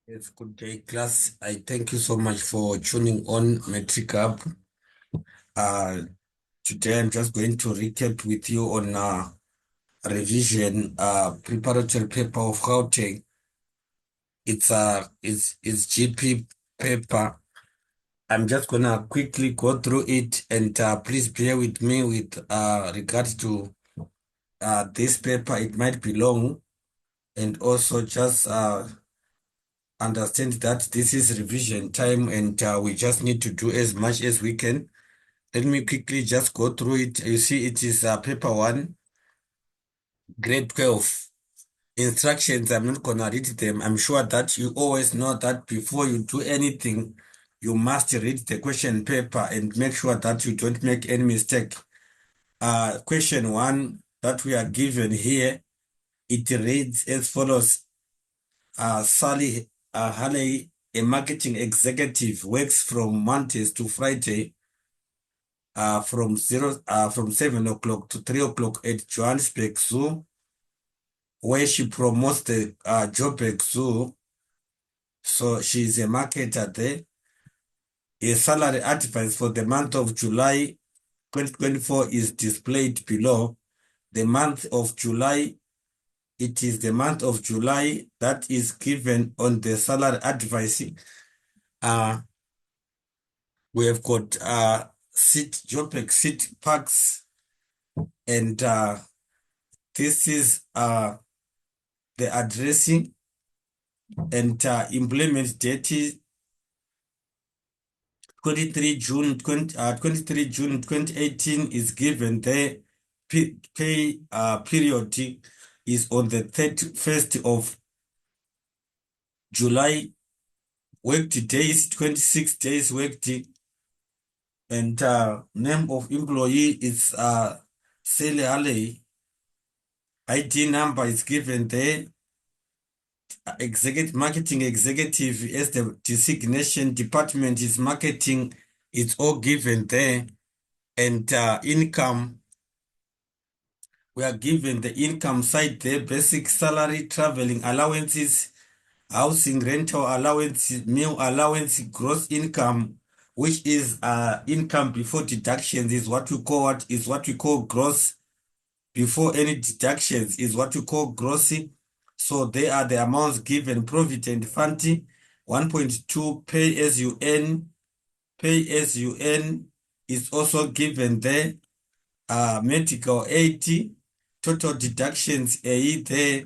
Yes, good day, class. I thank you so much for tuning on Metric Up. Uh, Today I'm just going to recap with you on revision preparatory paper of Gauteng. It's GP paper. I'm just gonna quickly go through it and please bear with me with regards to this paper. It might be long, and also just understand that this is revision time and we just need to do as much as we can. Let me quickly just go through it. You see, it is paper one, grade 12. Instructions, I'm not gonna read them. I'm sure that you always know that before you do anything, you must read the question paper and make sure that you don't make any mistake. Question one that we are given here, it reads as follows. Sally Halley, a marketing executive, works from Mondays to Friday from 7 o'clock to 3 o'clock at Johannesburg Zoo, where she promotes the Joburg Zoo. So she's a marketer there. A salary advice for the month of July 2024 is displayed below. The month of July, it is the month of July that is given on the salary advice. Uh, we have got Joburg City Parks, and this is the addressing and implement date is 23 June 2018 is given. The pay period is on the 31st of July. Worked days, 26 days worked. And name of employee is Sally Alley. ID number is given there. Executive marketing executive as the designation department is marketing. It's all given there. And income, we are given the income side there: basic salary, traveling allowances, housing rental allowance, meal allowance. Gross income, which is income before deductions, is what we call gross. Before any deductions is what we call gross. So they are the amounts given. Provident fund 1.2, pay as you earn is also given there. Medical aid, total deductions A there,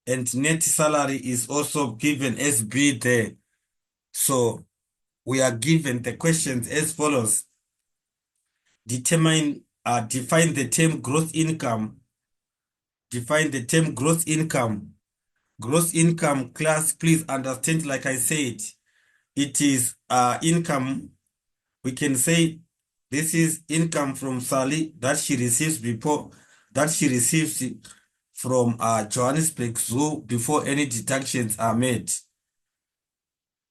and net salary is also given as B there. So we are given the questions as follows. Define the term gross income. Define the term gross income. Gross income, class, please understand, like I said, it is income. We can say this is income from Sally that she receives from Johannesburg Zoo before any deductions are made.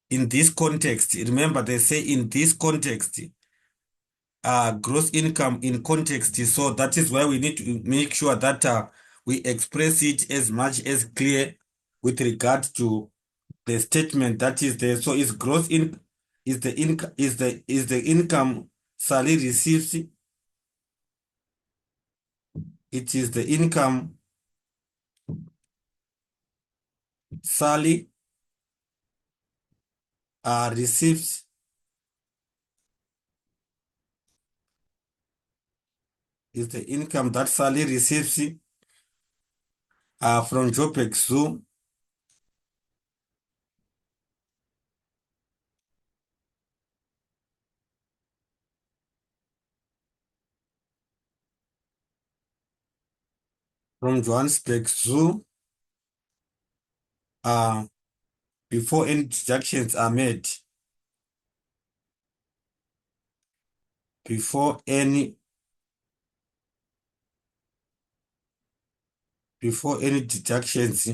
In this context, remember they say in this context, gross income in context. So that is why we need to make sure that we express it as much as clear with regard to the statement that is there. So is gross in is the income is the income Sally receives. It is the income Sally receives, is the income that Sally receives from Joburg Zoo, from Johannesburg Zoo, uh, before any deductions are made. Before any deductions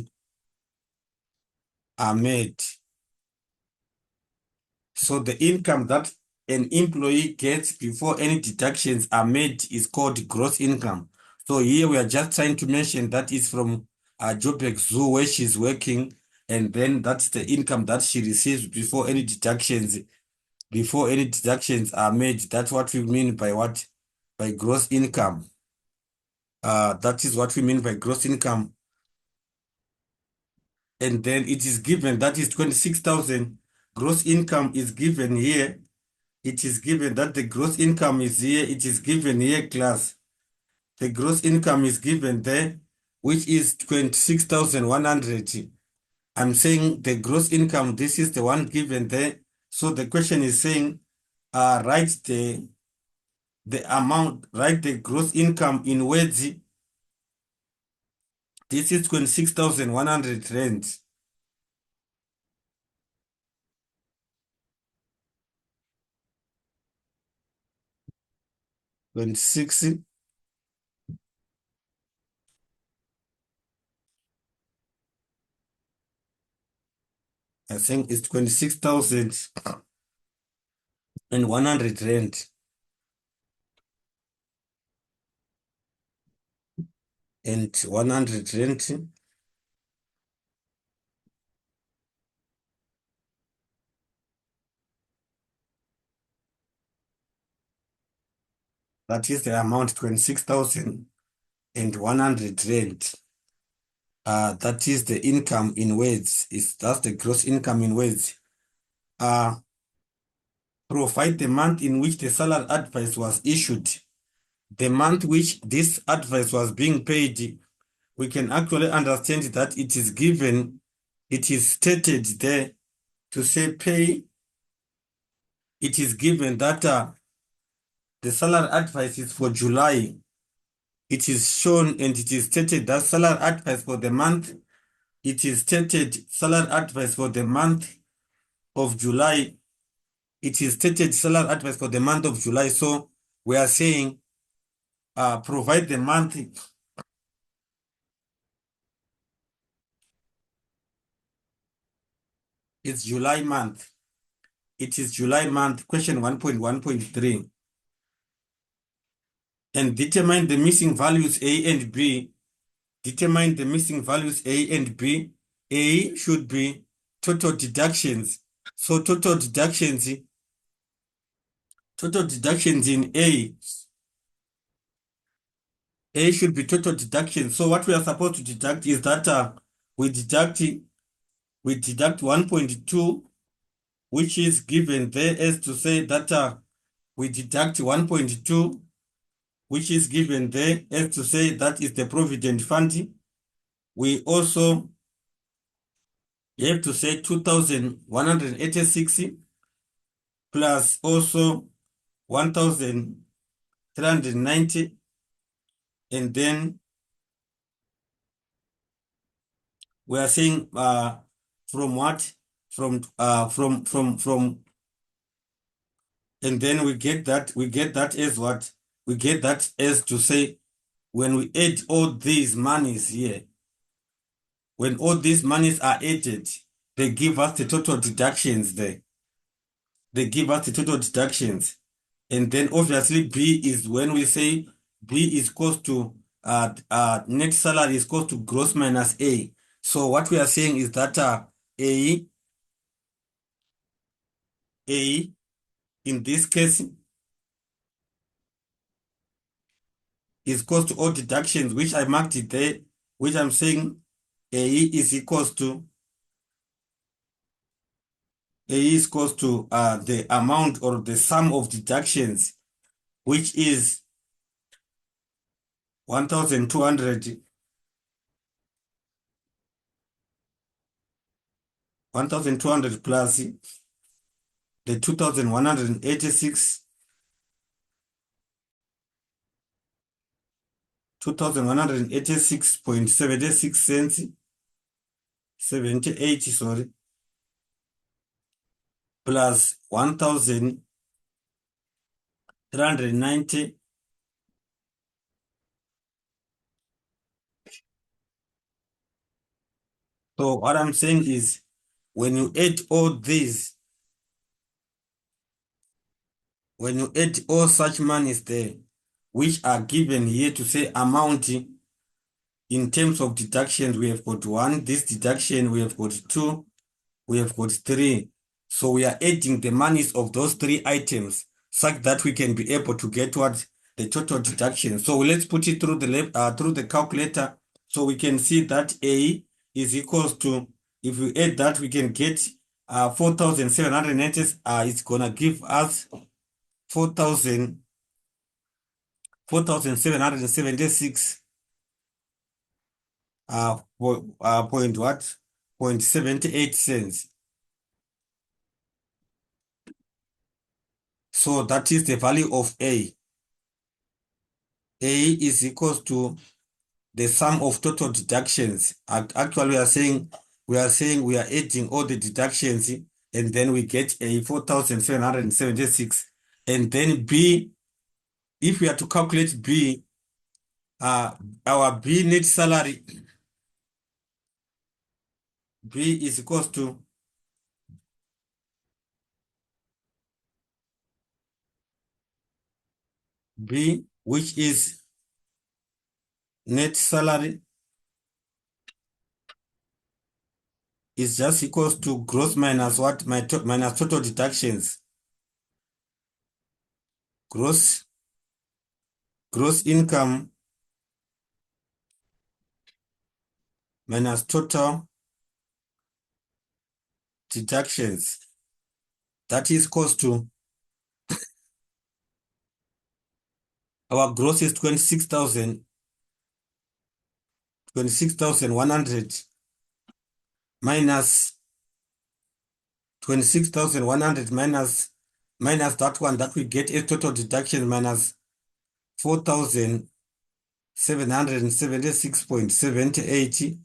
are made. So the income that an employee gets before any deductions are made is called gross income. So here we are just trying to mention that is from Joburg Zoo where she's working, and then that's the income that she receives before any deductions, are made. That's what we mean by what? By gross income. That is what we mean by gross income. And then it is given, that is 26,000. Gross income is given here. It is given that the gross income is here. It is given here, class. The gross income is given there, which is 26,100. I'm saying the gross income, this is the one given there. So the question is saying, write the amount, write the gross income in words. This is 26,100 rand. 26, I think it's 26,100 rand. And 100 rand. That is the amount, 26,100 rand. That is the income in words. That's the gross income in words. Provide the month in which the salary advice was issued. The month which this advice was being paid, we can actually understand that it is given, it is stated there to say pay. It is given that the salary advice is for July. It is shown and it is stated that salary advice for the month, it is stated salary advice for the month of July. It is stated salary advice for the month of July. So we are saying provide the month. It's July month. It is July month, question 1.1.3. And determine the missing values A and B. Determine the missing values A and B. A should be total deductions. So total deductions in A should be total deductions. So what we are supposed to deduct is that we deduct 1.2, which is given there as to say that we deduct 1.2, which is given there as to say that is the provident fund. We also have to say 2,186 plus also 1,390, and then we are saying from what? From and then we get that as what? We get that as to say when we add all these monies here, when all these monies are added, they give us the total deductions there. They give us the total deductions. And then obviously B is when we say B is equals to net salary is equals to gross minus A. So what we are saying is that A in this case is equals to all deductions, which I marked it there, which I'm saying A is equals to the amount or the sum of deductions, which is 1,200 plus the 2,186, 2,186.76 cents, 78, sorry, plus 1,390. So what I'm saying is when you add all these, when you add all such monies there, which are given here to say amount, in terms of deductions, we have got 1. This deduction, we have got 2. We have got 3. So we are adding the monies of those 3 items such that we can be able to get what the total deduction. So let's put it through the calculator so we can see that A is equals to, if we add that, we can get 4,790. It's gonna give us 4,776 point what? 0.78 cents. So that is the value of A. A is equals to the sum of total deductions. Actually, we are saying we are adding all the deductions, and then we get a 4,776. And then B, if we are to calculate B, our B net salary, B is equals to B, which is net salary, is just equals to gross minus what? Minus total deductions. Gross income minus total deductions. That is equals to, our gross is 26,100 minus 26,100 minus that one that we get a total deduction minus 4,776.78.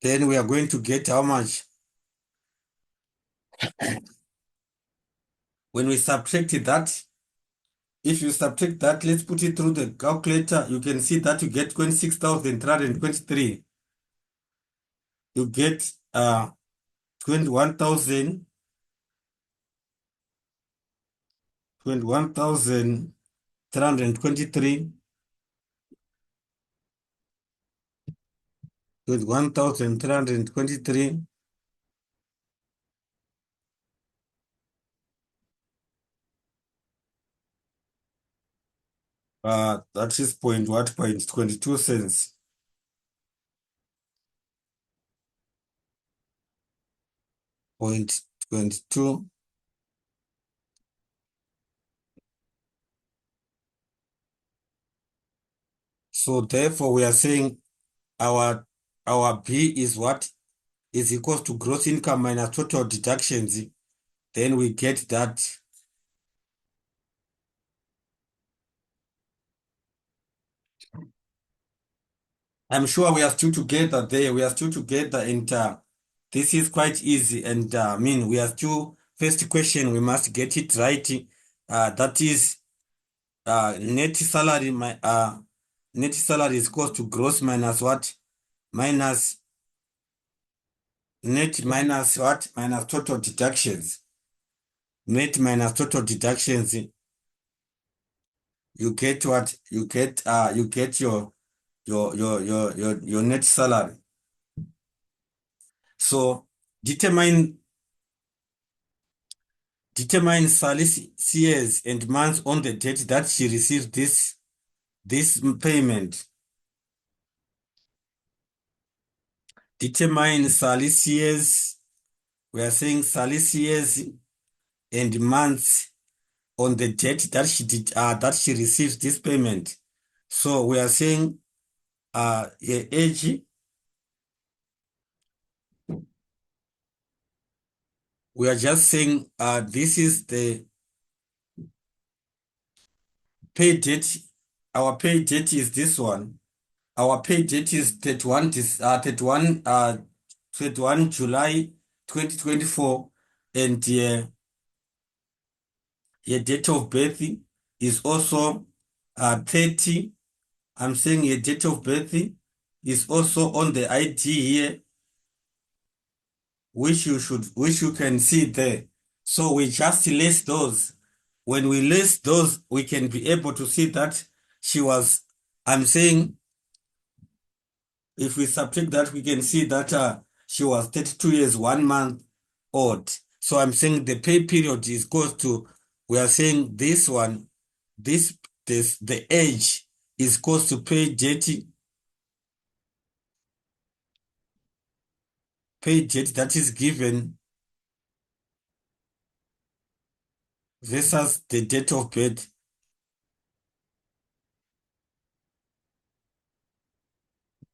Then we are going to get how much? When we subtract that, if you subtract that, let's put it through the calculator, you can see that you get 26,323. You get 21,000, 21,323, 21,323. That is point what? Point 22 cents. Point 22. So therefore we are saying our B is what? Is equals to gross income minus total deductions. Then we get that I'm sure we are still together there. We are still together, and this is quite easy. And I mean, we are still, first question, we must get it right. That is net salary. Net salary is equals to gross minus what? Minus net minus what? Minus total deductions. Net minus total deductions. You get what? You get your net salary. So determine Sally's years and months on the date that she received this payment. Determine Sally's years. We are saying Sally's years and months on the date that she received this payment. So we are saying her age. We are just saying this is the pay date. Our pay date is this one. Our pay date is 31 July 2024, and your date of birth is also 30. I'm saying your date of birth is also on the ID here, which you can see there. So we just list those. When we list those, we can be able to see that she was, I'm saying, if we subtract that, we can see that she was 32 years, 1 month old. So I'm saying the pay period is goes to, we are saying this one, the age is goes to pay date that is given versus the date of birth.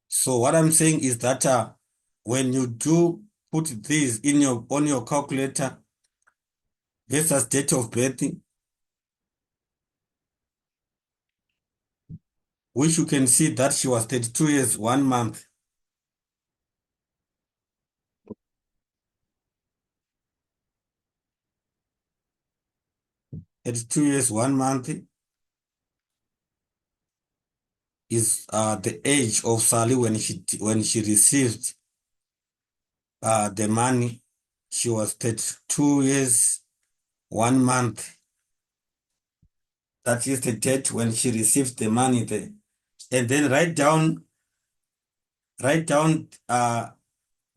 So what I'm saying is that when you do put this in your on your calculator versus date of birth, which you can see that she was 32 years, 1 month. 32 years, 1 month is the age of Sally when she received the money. She was 32 years, 1 month. That is the date when she received the money there. And then write down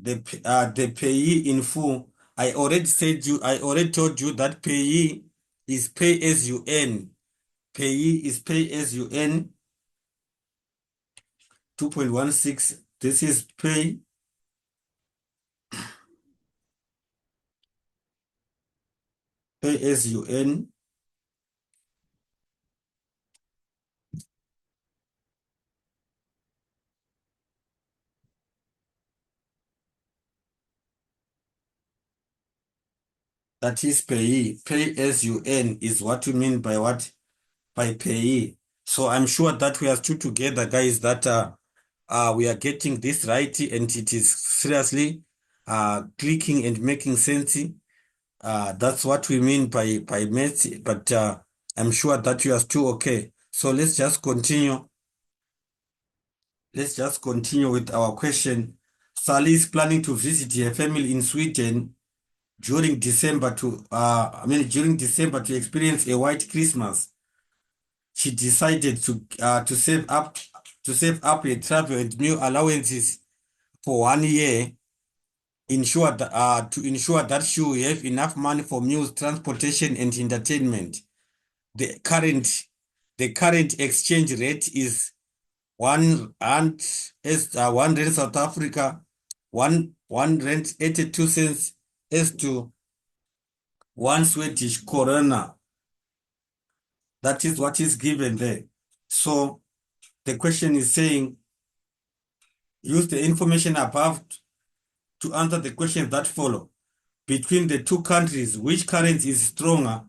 the payee in full. I already told you that payee is pay as you earn. Payee is pay as you earn 2.16. This is pay as you earn. That is payee. Pay as you earn is what you mean by what? By payee. So I'm sure that we are still together, guys, that we are getting this right and it is seriously clicking and making sense. That's what we mean by maths, but I'm sure that you are still okay. So let's just continue. Let's just continue with our question. Sally is planning to visit her family in Sweden during December to experience a white Christmas. She decided to save up her travel and meal allowances for 1 year, to ensure that she will have enough money for meals, transportation, and entertainment. The current the current exchange rate is 1 rand South Africa, one rand 82 cents as to one Swedish krona. That is what is given there. So the question is saying, use the information above to answer the questions that follow. Between the two countries, which currency is stronger?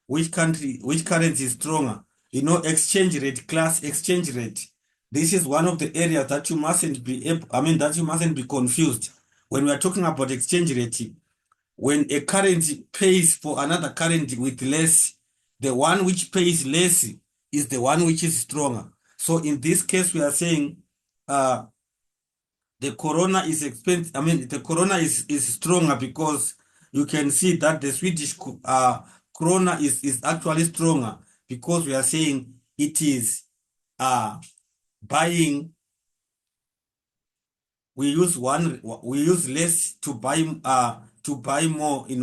Which currency is stronger? Exchange rate, class exchange rate. This is one of the areas that you mustn't that you mustn't be confused. When we are talking about exchange rate, when a currency pays for another currency with less, the one which pays less is the one which is stronger. So in this case, we are saying uh, the corona is expensive. The corona is stronger because you can see that the Swedish krona is actually stronger because we are saying it is buying. We use less to buy more in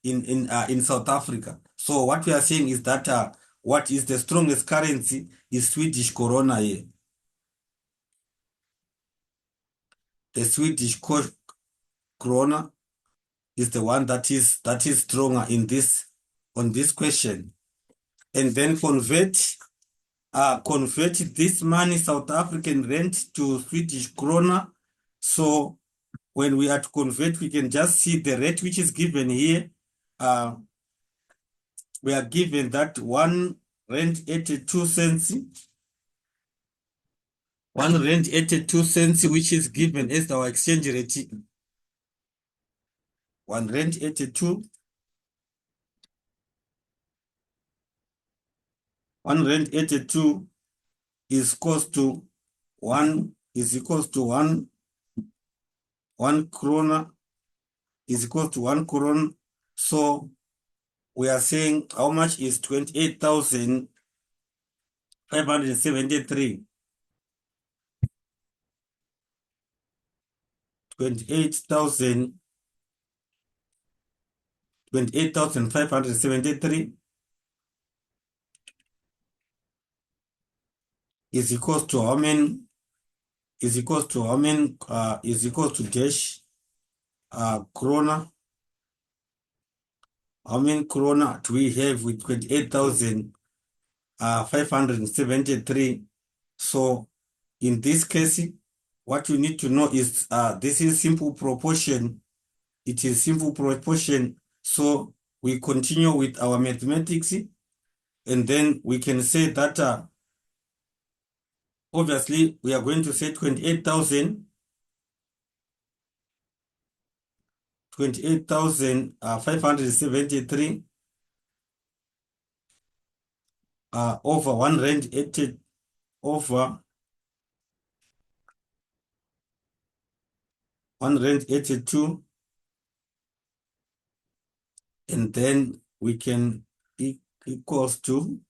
in South Africa. So what we are saying is that what is the strongest currency is Swedish krona here. The krona is the one that is stronger in this on this question. And then convert this money, South African rand, to Swedish krona. So when we are to convert, we can just see the rate which is given here. We are given that 1 rand 82 cents, 1 rand 82 cents, which is given as our exchange rate. 1 rand 82, 1 rand 82 is equals to one krona is equal to 1 krona. So we are saying how much is 28,000 573, 28,000, 28,573 is equals to how many? Is equals to how many? Is equals to dash krona. How many krona do we have with 28,573? So in this case, what you need to know is this is simple proportion. It is simple proportion. So we continue with our mathematics, and then we can say that obviously we are going to say 28,573 over 180 over 182, and then we can equals to,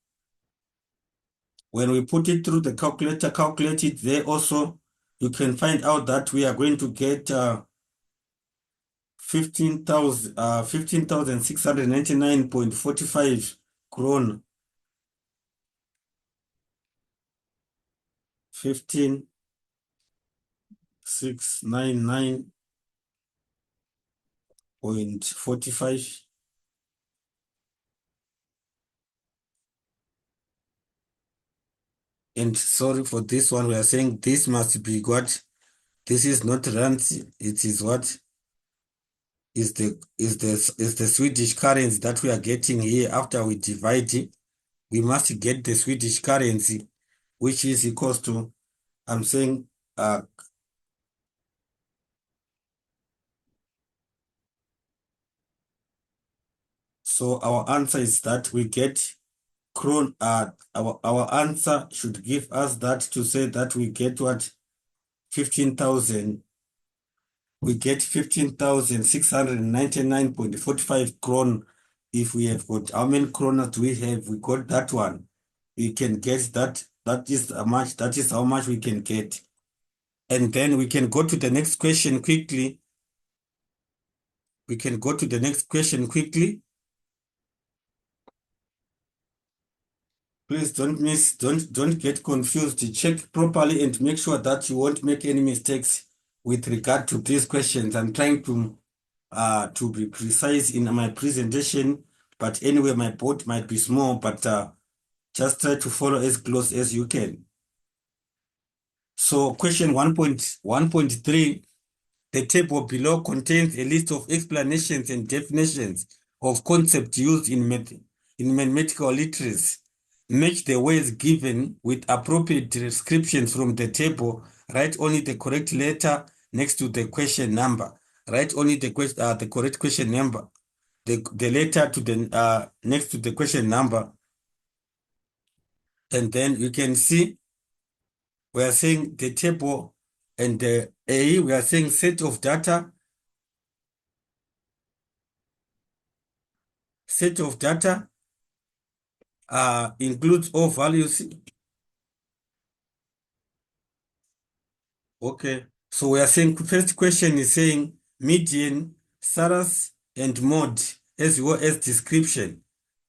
when we put it through the calculator, calculate it there also, you can find out that we are going to get 15,699.45 krone. 15,699.45. And sorry for this one, we are saying this must be what? This is not rands, it is what? Is the Swedish currency that we are getting here after we divide it. We must get the Swedish currency, which is equals to, I'm saying, so our answer is that we get our answer should give us that, to say that we get what? 15,000. We get 15,699.45 kron. If we have got, how many kronas do we have? We got that one. We can get that. That is how much. That is how much we can get. And then we can go to the next question quickly. We can go to the next question quickly. Please don't miss, don't get confused. Check properly and make sure that you won't make any mistakes with regard to these questions. I'm trying to be precise in my presentation, but anyway, my board might be small, but just try to follow as close as you can. So question 1.1.3, the table below contains a list of explanations and definitions of concepts used in mathematical literacy. Match the words given with appropriate descriptions from the table. Write only the correct letter next to the question number. Write only the correct question number, the letter to the next to the question number. And then you can see we are saying the table, and the A, we are saying set of data. Set of data includes all values. Okay. So we are saying first question is saying median, SARS, and mode, as well as description,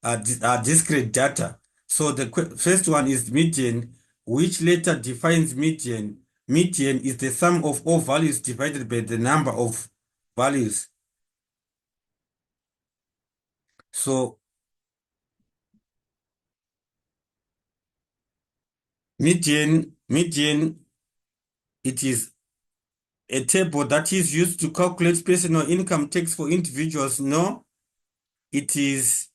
are discrete data. So the first one is median. Which letter defines median? Median is the sum of all values divided by the number of values. So median, it is a table that is used to calculate personal income tax for individuals. No, it is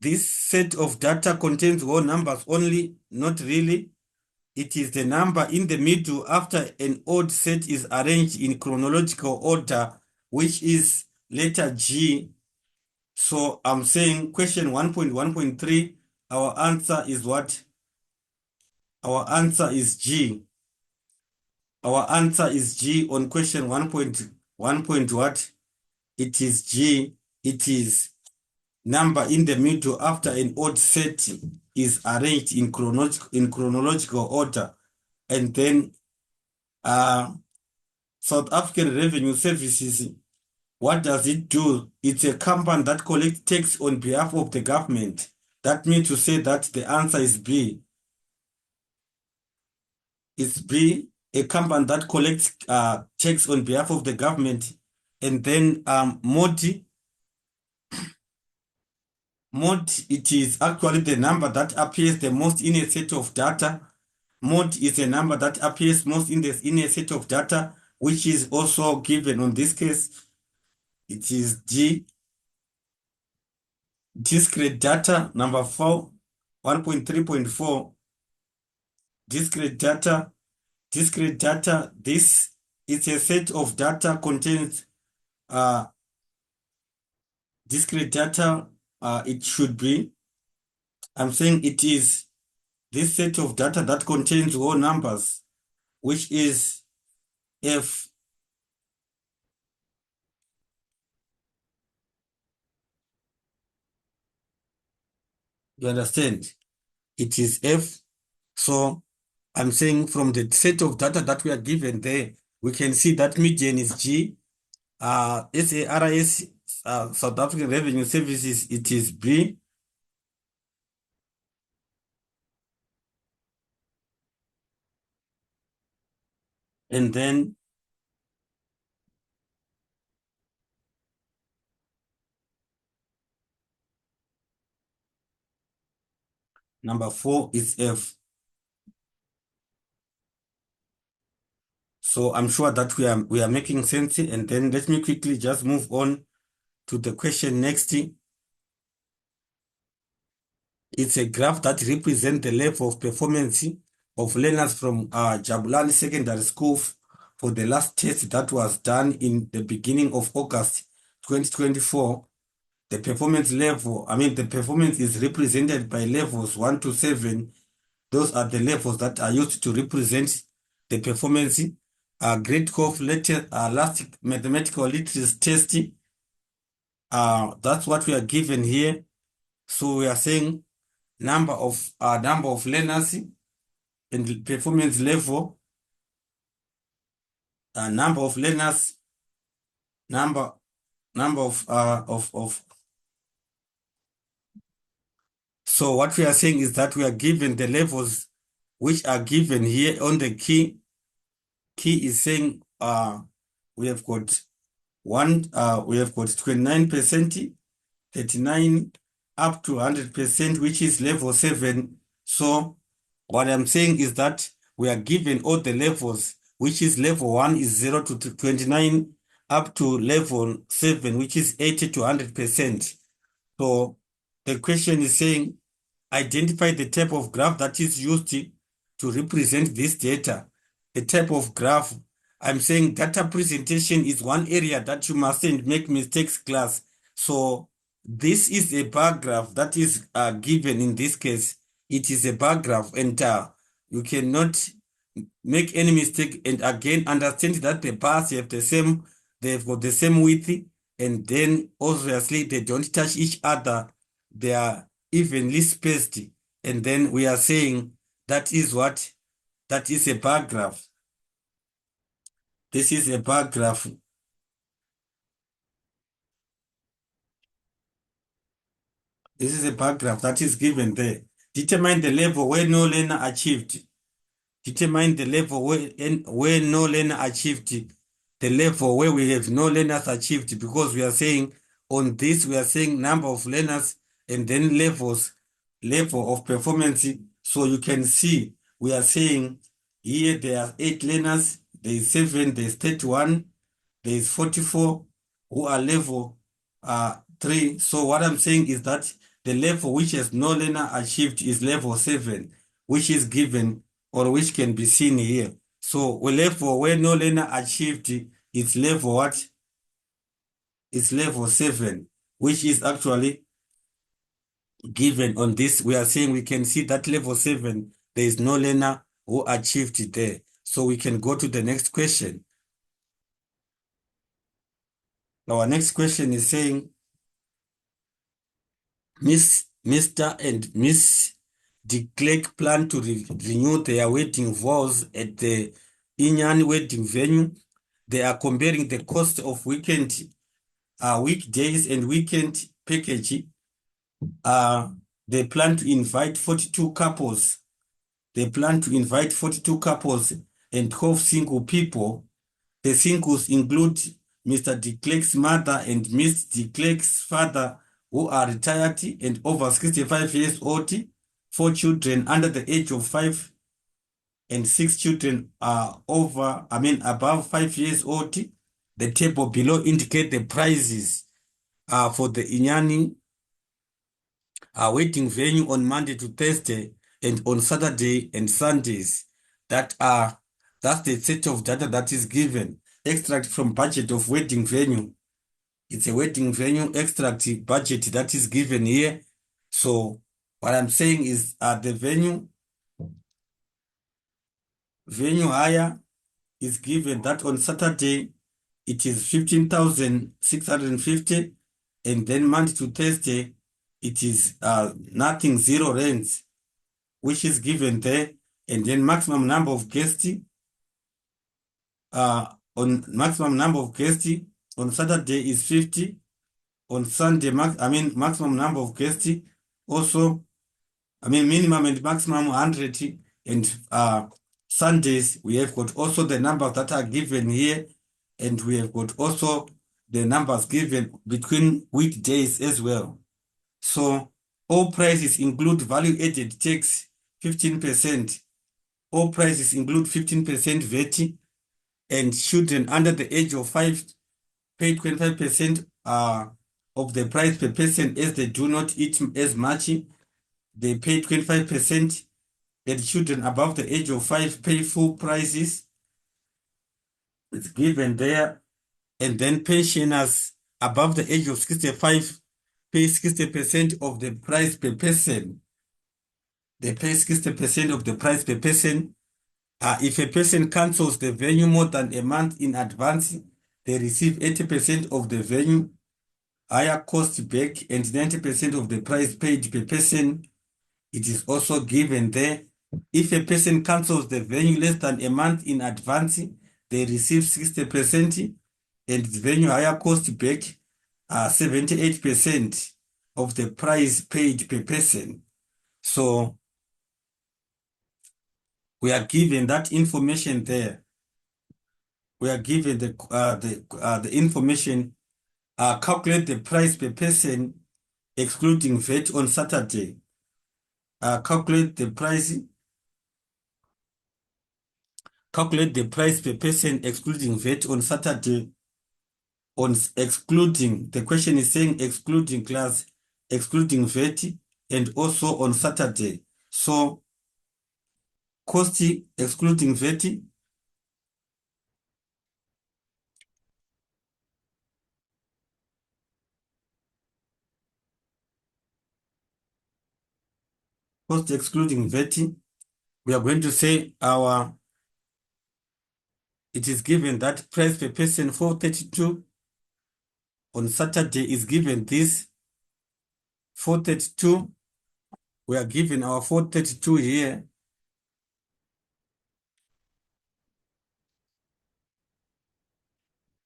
this set of data contains whole numbers only, not really. It is the number in the middle after an odd set is arranged in chronological order, which is letter G. So I'm saying question 1.1.3, our answer is what? Our answer is G. Our answer is G on question 1.1. What? It is G. It is number in the middle after an odd set is arranged in chronological order. And then South African Revenue Services, what does it do? It's a company that collects tax on behalf of the government. That means to say that the answer is B. It's B, a company that collects tax on behalf of the government. And then mod, it is actually the number that appears the most in a set of data. Mod is a number that appears most in a set of data, which is also given on this case. It is G. Discrete data, number 4, 1.3.4. Discrete data. Discrete data, this is a set of data contains discrete data. It should be, I'm saying it is this set of data that contains whole numbers, which is F. You understand? It is F. So I'm saying from the set of data that we are given there, we can see that median is G. SARS, South African Revenue Services, it is B. And then number 4 is F. So I'm sure that we are making sense. And then let me quickly just move on to the question next. It's a graph that represents the level of performance of learners from Jabulani Secondary School for the last test that was done in the beginning of August 2024. The performance level, the performance is represented by levels 1 to 7. Those are the levels that are used to represent the performance. Grade Cove last mathematical literacy test. That's what we are given here. So we are saying number of learners and the performance level, number of learners, number of. So what we are saying is that we are given the levels which are given here on the key. Key is saying we have got 29%, 39 up to 100%, which is level 7. So what I'm saying is that we are given all the levels, which is level 1 is 0 to 29 up to level 7, which is 80 to 100%. So the question is saying, identify the type of graph that is used to represent this data. The type of graph, I'm saying data presentation is one area that you mustn't make mistakes, class. So this is a bar graph that is given in this case. It is a bar graph, and you cannot make any mistake. And again, understand that the bars have they've got the same width, and then obviously they don't touch each other. They are evenly spaced. And then we are saying that is what? That is a bar graph. This is a bar graph. This is a bar graph that is given there. Determine the level where no learner achieved. Determine the level where no learner achieved. The level where we have no learners achieved, because we are saying on this, we are saying number of learners and then level of performance. So you can see, we are saying here there are 8 learners, there is 7, there is 31, there is 44 who are level 3. So what I'm saying is that the level which has no learner achieved is level 7, which is given or which can be seen here. So a level where no learner achieved is level what? It's level 7, which is actually given on this. We are saying we can see that level 7, there is no learner who achieved it there. So we can go to the next question. Our next question is saying, Mr. and Miss de Klerk plan to renew their wedding vows at the Inyan wedding venue. They are comparing the cost of weekdays and weekend package. Uh, they plan to invite 42 couples. They plan to invite 42 couples and 12 single people. The singles include Mr. de Klerk's mother and Miss de Klerk's father, who are retired and over 65 years old. 4 children under the age of 5 and 6 children are above 5 years old. The table below indicate the prices for the Inyani wedding venue on Monday to Thursday and on Saturday and Sundays. That's the set of data that is given. Extract from budget of wedding venue. It's a wedding venue extract budget that is given here. So what I'm saying is the venue hire is given that on Saturday it is 15,650, and then Monday to Thursday it is nothing, 0 rands, which is given there, and then maximum number of guests on Saturday is 50. On Sunday, maximum number of guests also, minimum and maximum 100. And Sundays, we have got also the numbers that are given here, and we have got also the numbers given between weekdays as well. So all prices include value-added tax, 15%. All prices include 15% VAT, and children under the age of 5 pay 25% of the price per person, as they do not eat as much. They pay 25%, and children above the age of 5 pay full prices. It's given there. And then pensioners above the age of 65 pay 60% of the price per person. They pay 60% of the price per person. If a person cancels the venue more than a month in advance, they receive 80% of the venue higher cost back and 90% of the price paid per person. It is also given there. If a person cancels the venue less than a month in advance, they receive 60%, and the venue higher cost back 78% of the price paid per person. So we are given that information there. We are given the information. Calculate the price per person excluding VAT on Saturday. Calculate the price per person excluding VAT on Saturday. The question is saying excluding class, excluding VAT, and also on Saturday. So cost excluding VAT, cost excluding VAT, we are going to say it is given that price per person 432. On Saturday is given this 432. We are given our 432 here.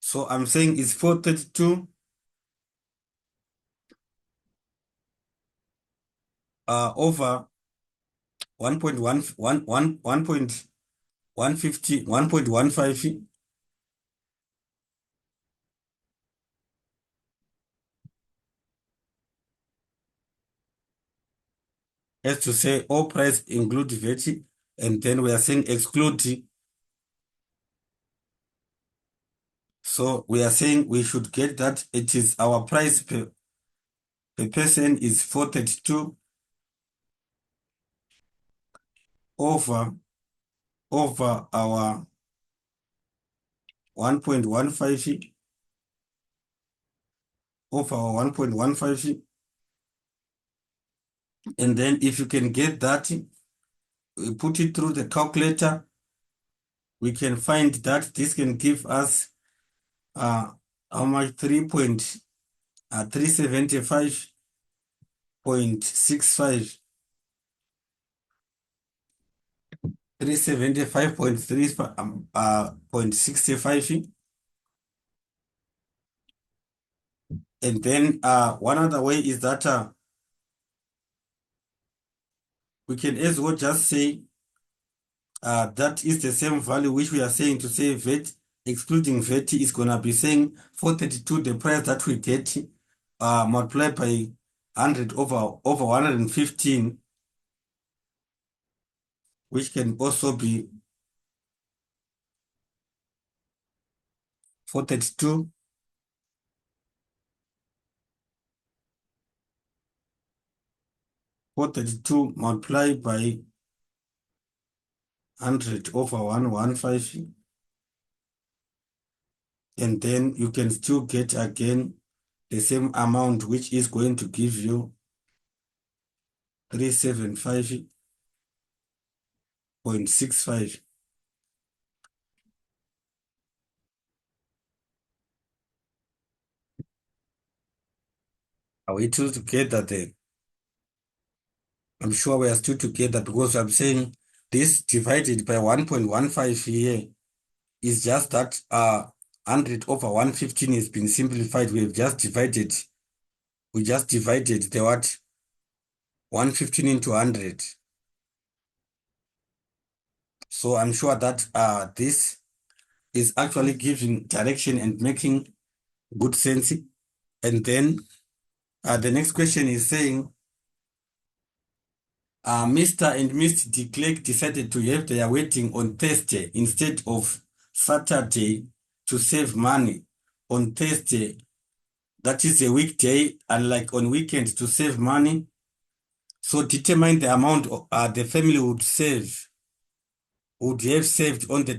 So I'm saying it's 432 over 1.150, 1.15. As to say all price include VAT, and then we are saying exclude. So we are saying we should get that it is our price per person is 432 over our 1.15, over our 1.15. And then if you can get that, we put it through the calculator, we can find that this can give us how much? 3.375 0.65, 375.3, 0.65. And then one other way is that we can as well just say that is the same value which we are saying to say VAT, excluding VAT is going to be saying 432, the price that we get multiplied by 100 over 115, which can also be 432, 432 multiplied by 100 over 115, and then you can still get again the same amount, which is going to give you 375.65. Are we two together then? I'm sure we are still together because I'm saying this divided by 1.15 here is just that 100 over 115 has been simplified. We just divided the what? 115 into 100. So I'm sure that this is actually giving direction and making good sense. And then the next question is saying, Mr. and Miss de Klerk decided to have their wedding on Thursday instead of Saturday to save money. On Thursday, that is a weekday, unlike on weekend to save money. So determine the amount the family would have saved on the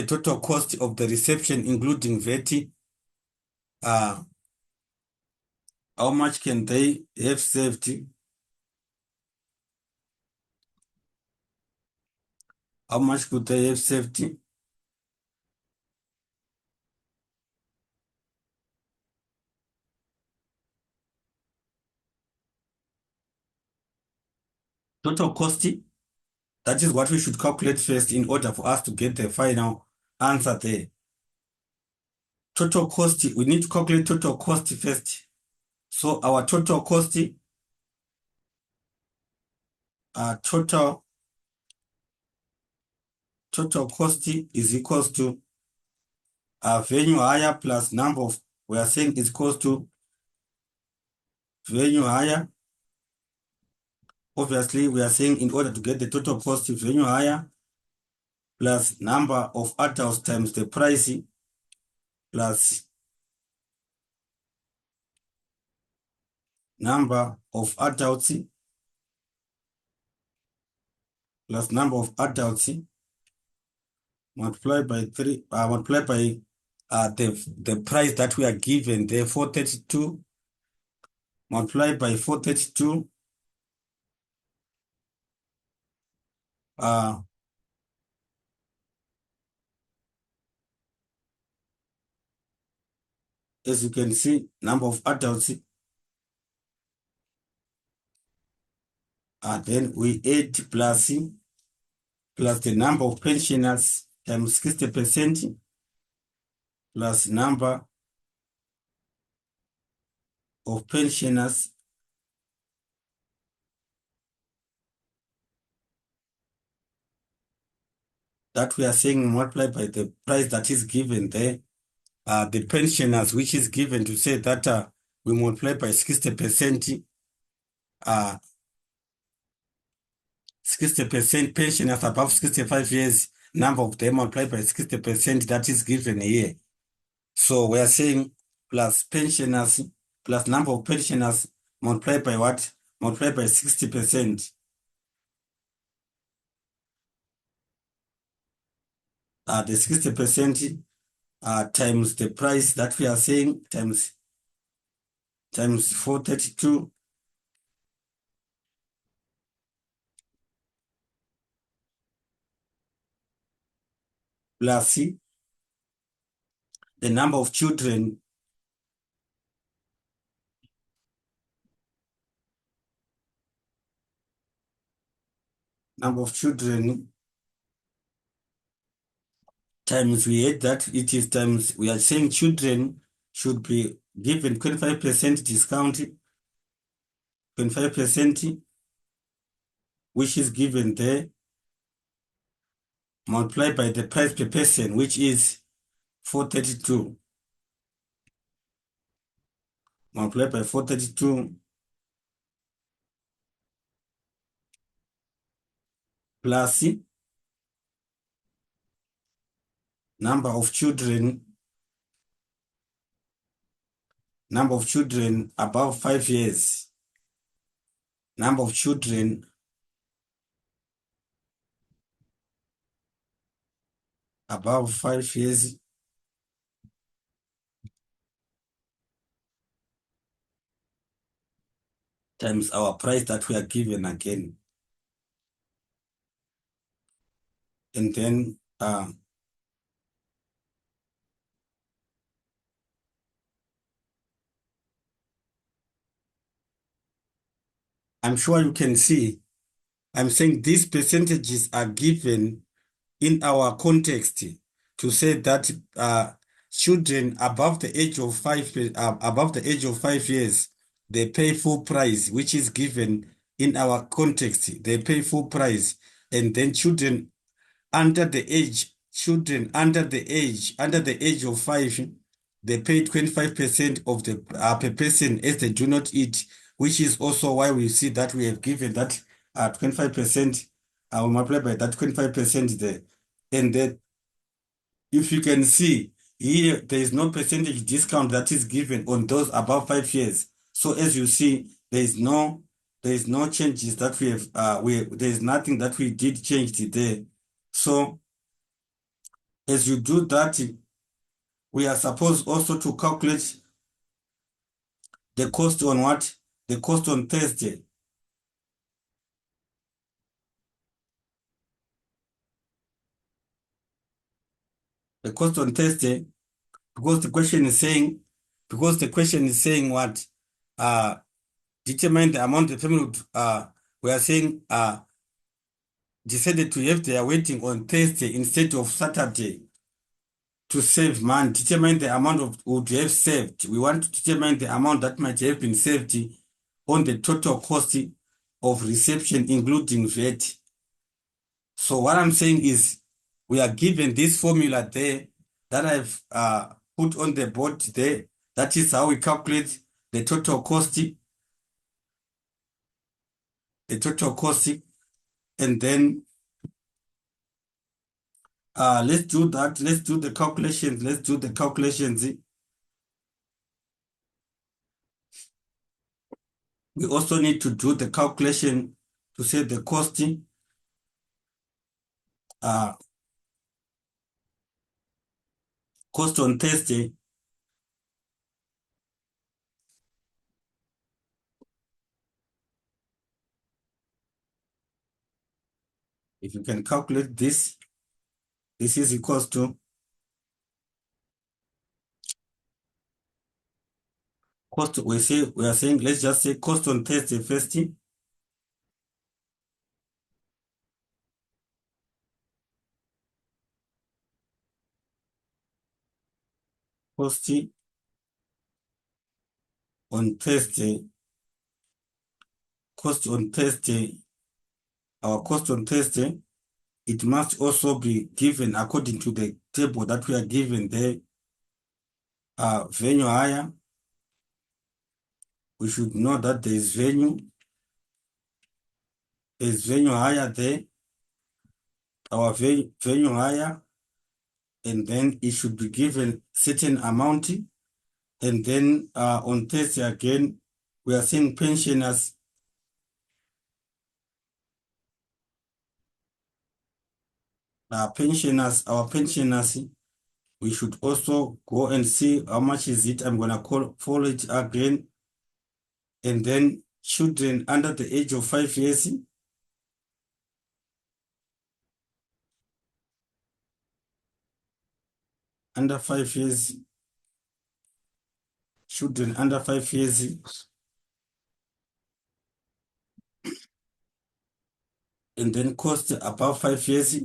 total cost of the reception, including VAT. How much can they have saved? How much could they have saved? Total cost, that is what we should calculate first in order for us to get the final answer there. Total cost, we need to calculate total cost first. So our total cost, total cost is equals to venue hire plus number of, we are saying is equals to venue hire. Obviously, we are saying in order to get the total cost, venue hire plus number of adults times the price plus number of adults plus number of adults multiplied by 3, multiplied by the price that we are given there, 432, multiplied by 432, as you can see, number of adults, then we add plus the number of pensioners times 60% plus number of pensioners that we are saying multiplied by the price that is given there, the pensioners which is given to say that we multiply by 60%, 60% pensioners above 65 years, number of them multiplied by 60%, that is given here. So we are saying plus pensioners, plus number of pensioners multiplied by what? Multiplied by 60%. The 60% times the price that we are saying times 432 plus the number of children number of children times we had that it is times we are saying children should be given 25% discount, 25%, which is given there, multiplied by the price per person, which is 432, multiplied by 432 plus number of children above 5 years, number of children above 5 years times our price that we are given again. And then I'm sure you can see, I'm saying these percentages are given in our context to say that children above the age of 5 years, they pay full price, which is given in our context. They pay full price, and then under the age of 5, they pay 25% of the per person as they do not eat, which is also why we see that we have given that 25%. I will multiply by that 25% there. And then if you can see here, there is no percentage discount that is given on those above 5 years. So as you see, there is no changes that we have there is nothing that we did change there. So as you do that, we are supposed also to calculate the cost on what? The cost on Thursday. The cost on Thursday, because the question is saying what? Determine the amount the family would, we are saying decided to have their wedding on Thursday instead of Saturday to save money. Determine the amount of would have saved. We want to determine the amount that might have been saved on the total cost of reception, including VAT. So what I'm saying is we are given this formula there that I've put on the board there. That is how we calculate the total cost, and then let's do that. Let's do the calculations. We also need to do the calculation to say the cost, uh, cost on Thursday. If you can calculate this, this is equals to cost. We are saying let's just say cost on Thursday first. Cost on Thursday. Cost on Thursday. Our cost on Thursday. It must also be given according to the table that we are given there. Venue hire. We should know that there is venue. There is venue hire there. Our venue hire, and then it should be given certain amount. And then on Thursday again, we are seeing pensioners. Our pensioners, we should also go and see how much is it. I'm gonna follow it again. And then children under the age of 5 years. Under 5 years, children under 5 years, and then cost above 5 years,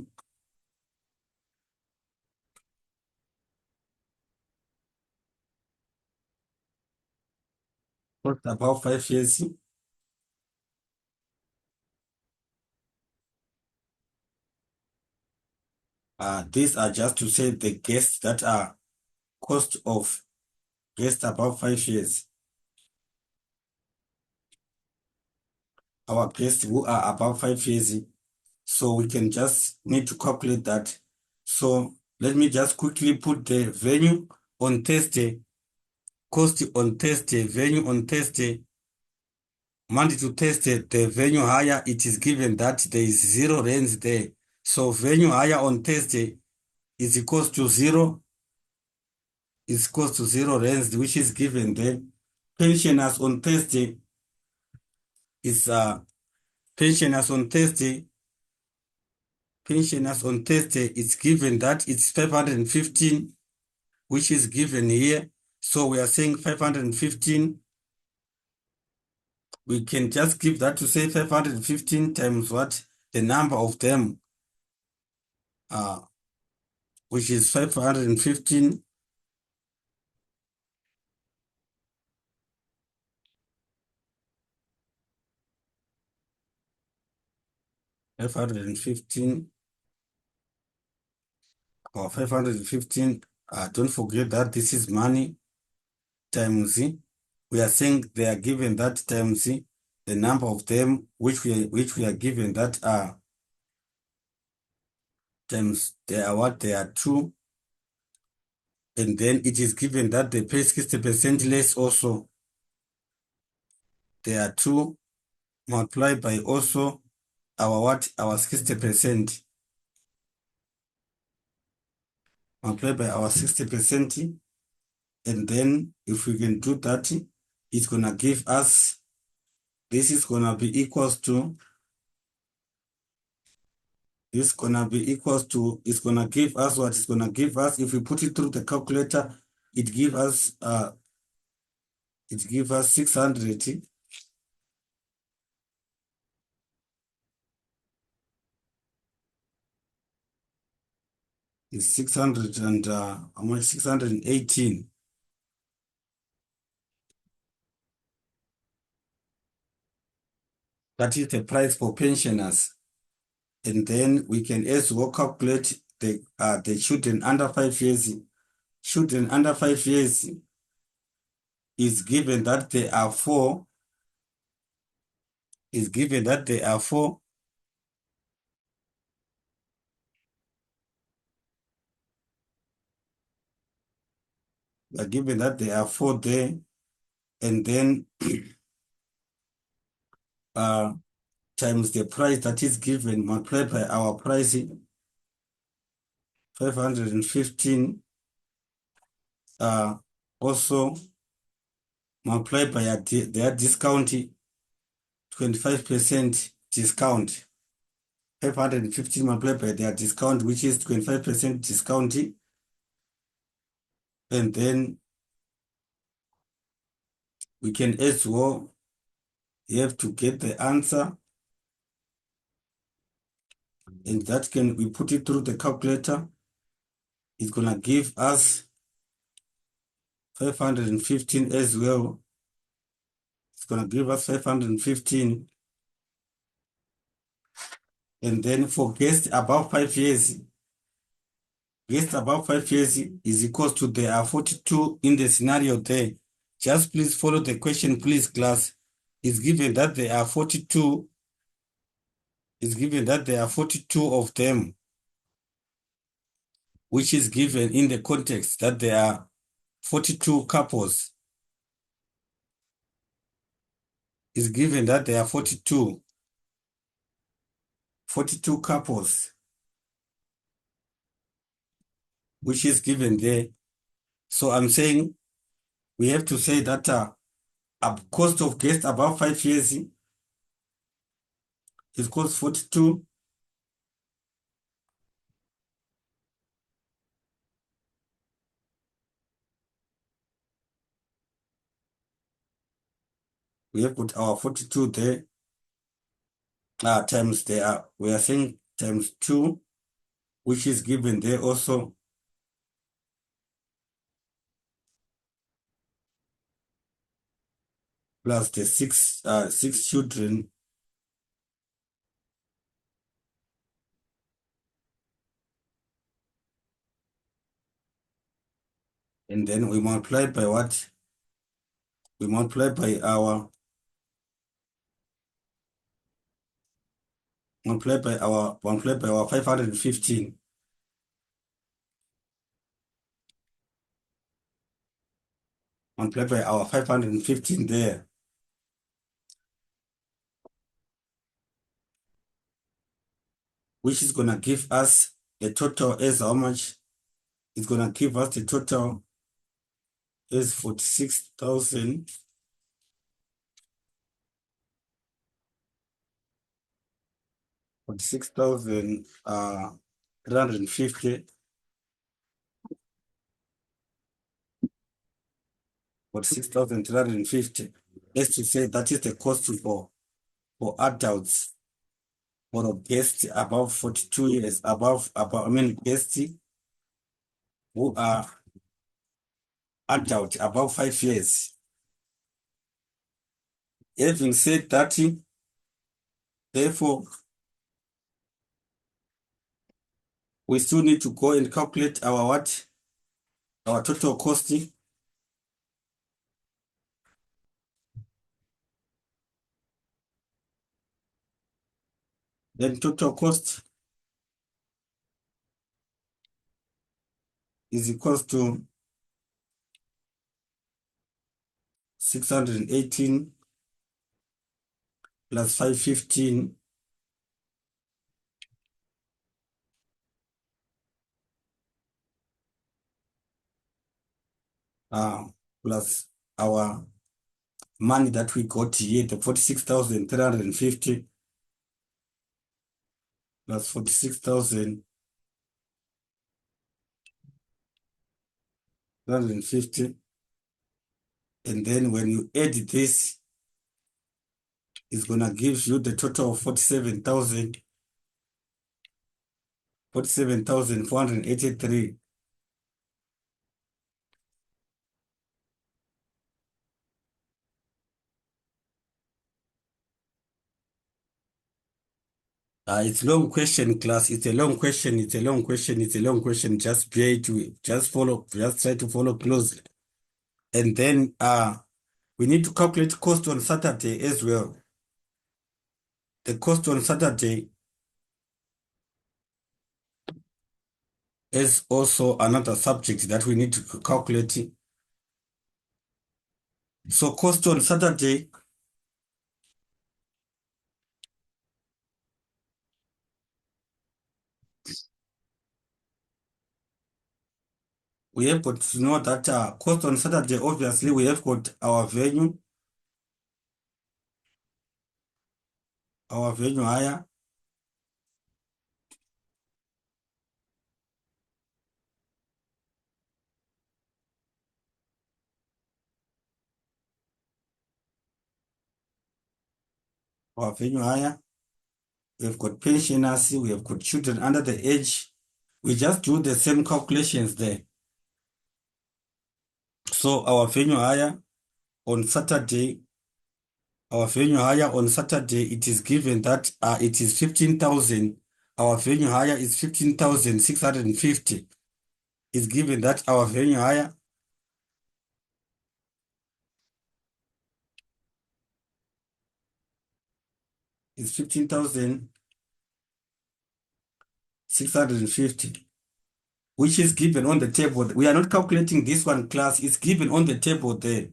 cost above 5 years. These are just to say the guests that are cost of guests above 5 years. Our guests who are above 5 years. So we can just need to calculate that. So let me just quickly put the venue on Thursday, cost on Thursday, venue on Thursday, Monday to Thursday, the venue hire, it is given that there is 0 rands there. So venue hire on Thursday is equals to 0 rands, which is given there. Pensioners on Thursday is pensioners on Thursday, pensioners on Thursday, it's given that it's 515, which is given here. So we are saying 515. We can just give that to say 515 times what? The number of them, which is 515. 515 or 515. Don't forget that this is money times Z. We are saying they are given that times Z, the number of them which we are given that are times they are what they are two, and then it is given that they pay 60% less also. They are two multiplied by also our what? Our 60%. Multiplied by our 60%. And then if we can do that, it's gonna give us, this is gonna be equals to, it's gonna give us what it's gonna give us. If we put it through the calculator, it give us 600. It's 600 and how much? 618. That is the price for pensioners. And then we can as well calculate the children under 5 years. Children under 5 years is given that they are four, is given that they are four. We are given that they are four there, and then times the price that is given multiplied by our price, 515, also multiplied by their discount, 25% discount. 515 multiplied by their discount, which is 25% discount. And then we can as well have to get the answer, and that can we put it through the calculator. It's gonna give us 515 as well. It's gonna give us 515. And then for guests above 5 years, guests above 5 years is equal to there are 42 in the scenario there. Just please follow the question, please, class. It's given that there are 42. It's given that there are 42 of them, which is given in the context that there are 42 couples. It's given that there are 42 couples, which is given there. So I'm saying we have to say that cost of guests above 5 years is cost 42. We have put our 42 there. times there, we are saying times 2, which is given there also, plus the six children, and then we multiply by what? We multiply by our 515. Multiply by our 515 there, which is gonna give us the total as how much? It's gonna give us the total as 46,000. 46,000 350. 46,350. As to say that is the cost for adults, for a guest above 42 years, I mean guests who are adult above 5 years. Having said that, therefore, we still need to go and calculate our what? Our total cost. Then total cost is equals to 618 plus 515 plus our money that we got here, the 46,350 plus 46,350. And then when you add this, it's gonna give you the total of 47,483. It's a long question, class. It's a long question. It's a long question. It's a long question. Just bear it with. Just follow. Just try to follow closely. And then we need to calculate cost on Saturday as well. The cost on Saturday is also another subject that we need to calculate. So cost on Saturday, we have got to know that cost on Saturday, obviously, we have got our venue hire, our venue hire. We have got pensioners, we have got children under the age. We just do the same calculations there. So our venue hire on Saturday, it is given that it is 15,000. Our venue hire is 15,650. It's given that our venue hire is 15,650, which is given on the table. We are not calculating this one, class. It's given on the table there.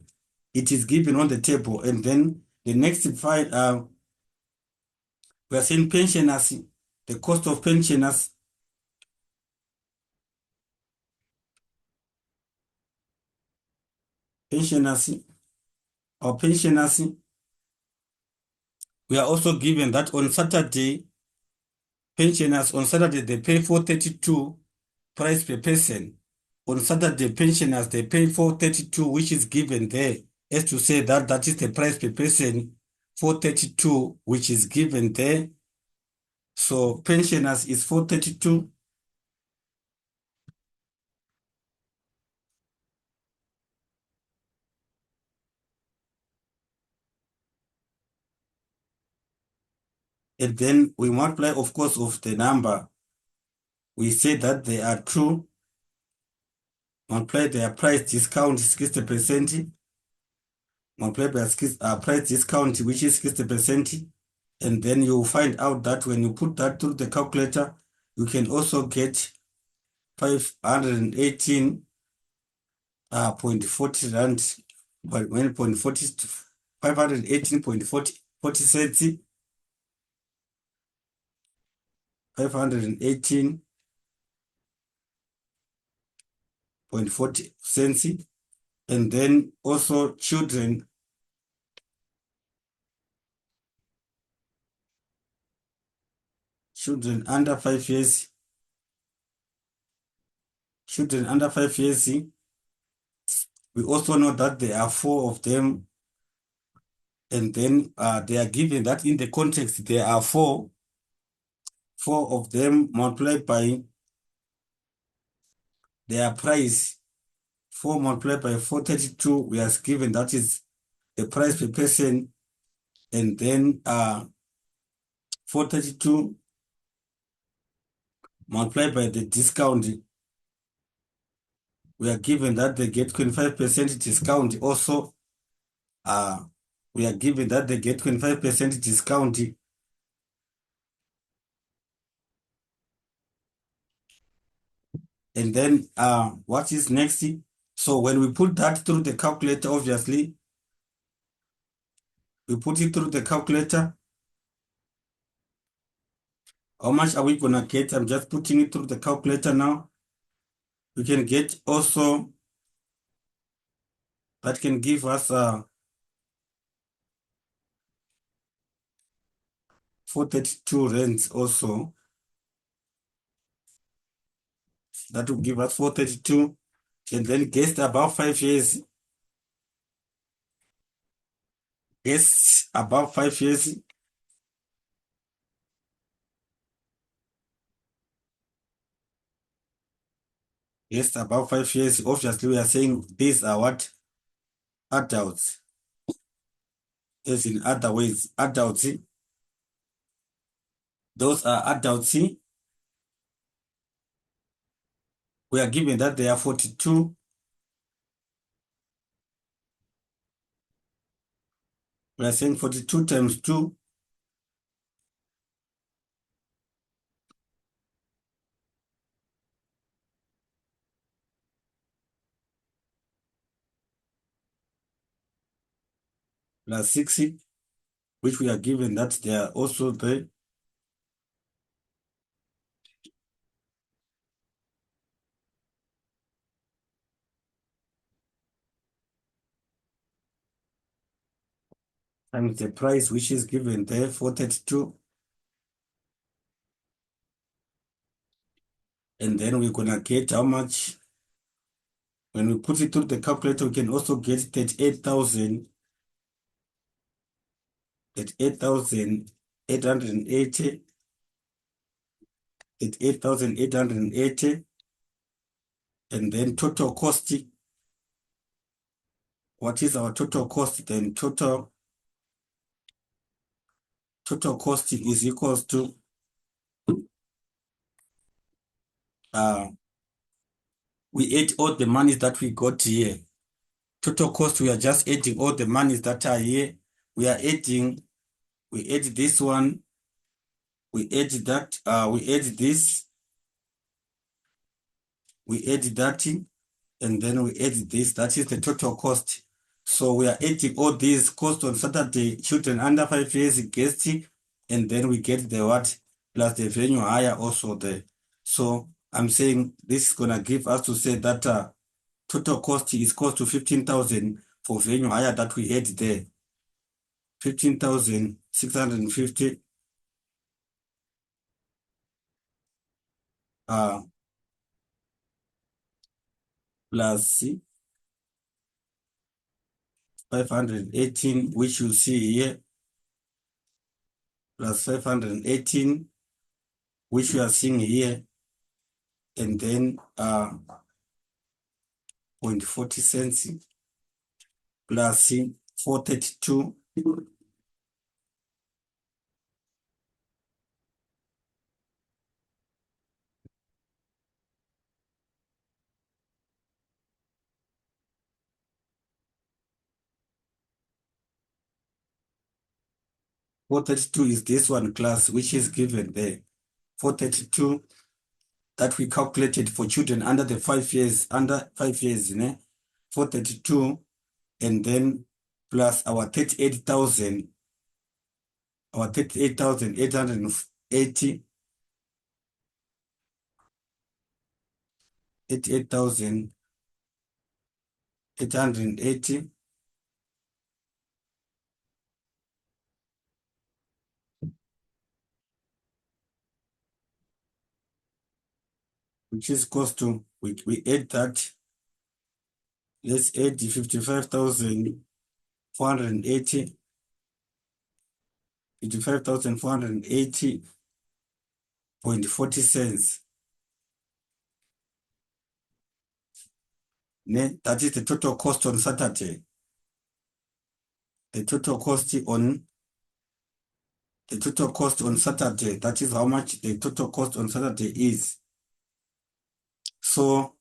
It is given on the table. And then the next file, we are saying pensioners, the cost of pensioners. Our pensioners, we are also given that on Saturday, pensioners on Saturday, they pay 432 price per person. On Saturday, pensioners, they pay 432, which is given there, as to say that that is the price per person, 432, which is given there. So pensioners is 432. And then we multiply, of course, of the number. We say that they are true. Multiply their price discount 60%. Multiply by price discount, which is 60%. And then you find out that when you put that through the calculator, you can also get 518.40 rand, but when 0.40 518.40 cents, 518.40 cents. And then also children under 5 years, we also know that there are four of them. And then they are given that in the context there are four of them multiplied by their price. 4 multiplied by 432, we are given that is the price per person. And then 432 multiplied by the discount, we are given that they get 25% discount also. We are given that they get 25% discount. And then what is next? So when we put that through the calculator, obviously, we put it through the calculator. How much are we going to get? I'm just putting it through the calculator now. We can get also, that can give us 432 rands also. That will give us 432. And then guest above 5 years. Guests above 5 years. Guests above 5 years. Obviously, we are saying these are what? Adults. As in other ways, adults. Those are adults. We are given that they are 42. We are saying 42 times 2 plus 60, which we are given that they are also there. Times the price which is given there, 432. And then we're going to get how much? When we put it through the calculator, we can also get 38,000, 38,880, 38,880. And then total cost. What is our total cost? Then total cost is equals to we add all the monies that we got here. Total cost, we are just adding all the monies that are here. We are adding, we add this one, we add that, we add this, we add that, and then we add this. That is the total cost. So we are adding all these costs on Saturday, children under 5 years, guest, and then we get the what? Plus the venue hire also there. So I'm saying this is going to give us to say that total cost is close to 15,000 for venue hire that we had there. 15,650 plus 518, which you see here, plus 518 which we are seeing here, and then 0.40 cents plus 432 432 is this one class, which is given there. 432 that we calculated for children under 5 years, you know, 432, and then plus our 38,000, our 38,880, 88,880, which is close to, we add that, let's add the 55,480, 55,480.40 cents. That is the total cost on Saturday. The total cost on Saturday, that is how much the total cost on Saturday is. So,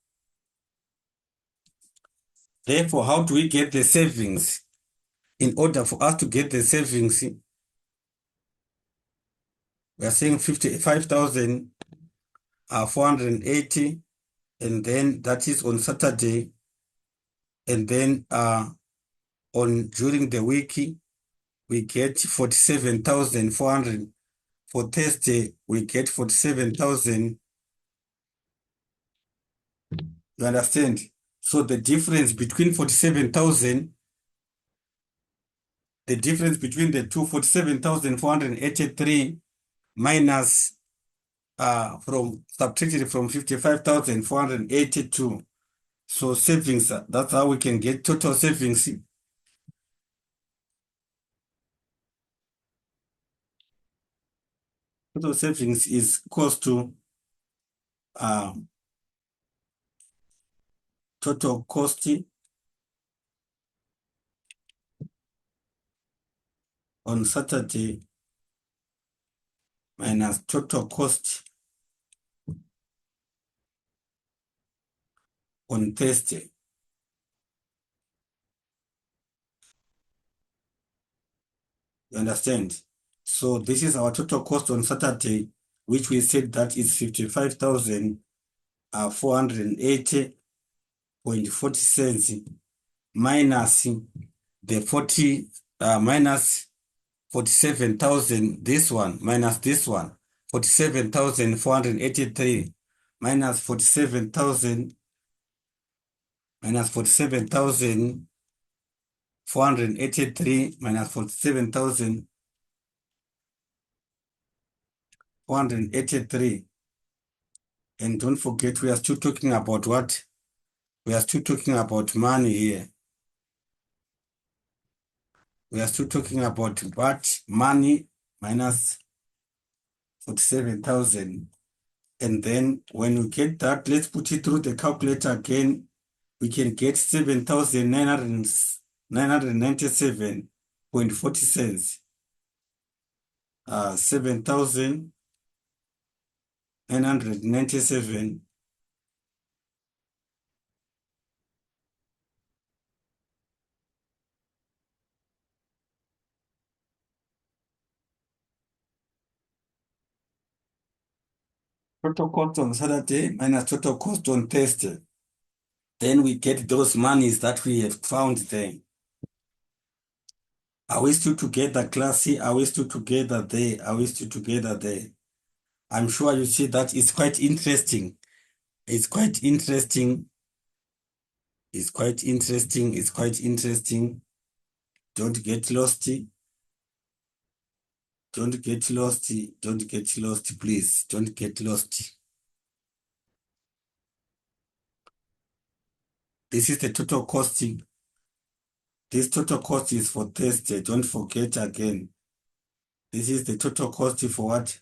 therefore, how do we get the savings? In order for us to get the savings, we are saying 55,480, and then that is on Saturday, and then on during the week, we get 47,400. For Thursday, we get 47,000. You understand? So the difference between 47,000, the difference between the two, 47,483 minus from subtracted from 55,482. So savings, that's how we can get total savings. Total savings is equals to total cost on Saturday minus total cost on Thursday. You understand? So this is our total cost on Saturday, which we said that is 55,480.40 cents minus the 47,000, this one minus this one, 47,483 minus 47,000 minus 47,483 minus 47,483. And don't forget, we are still talking about what? We are still talking about money here. We are still talking about what? Money minus 47,000. And then when we get that, let's put it through the calculator again. We can get 7,997.40 cents. 7,997. Total cost on Saturday minus total cost on Thursday. Then we get those monies that we have found there. Are we still together, classy? Are we still together there? Are we still together there? I'm sure you see that it's quite interesting. It's quite interesting. It's quite interesting. It's quite interesting. Don't get lost. Don't get lost. Don't get lost, please. Don't get lost. This is the total costing. This total cost is for Thursday. Don't forget again. This is the total cost for what?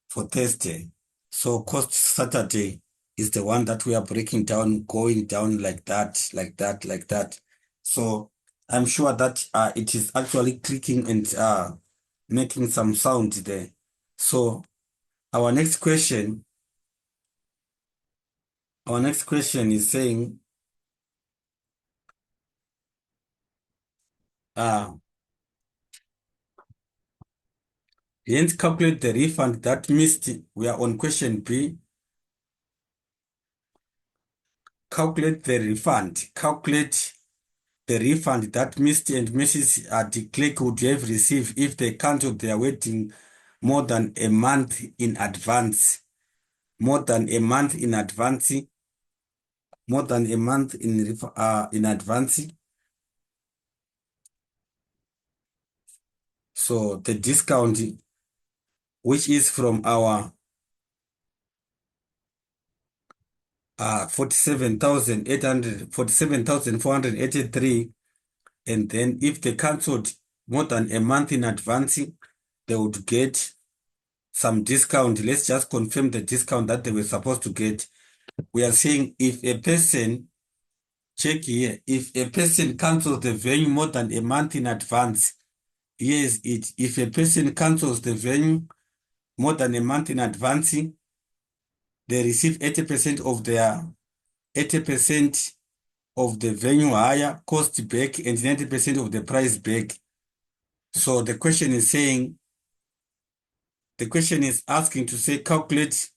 For Thursday. So cost Saturday is the one that we are breaking down, going down like that, like that, like that. So I'm sure that it is actually clicking and making some sound there. So our next question, our next question is saying, uh, hence calculate the refund that missed. We are on question B. Calculate the refund. Calculate the refund that Mr. and Mrs. Declerk would have received if they cancelled their wedding more than a month in advance. More than a month in advance. More than a month in advance. So the discount, which is from our 47,483, and then if they cancelled more than a month in advance, they would get some discount. Let's just confirm the discount that they were supposed to get. We are saying if a person, check here, if a person cancels the venue more than a month in advance, here's it. If a person cancels the venue more than a month in advance, they receive 80% of their 80% of the venue hire cost back and 90% of the price back. So the question is saying, the question is asking to say calculate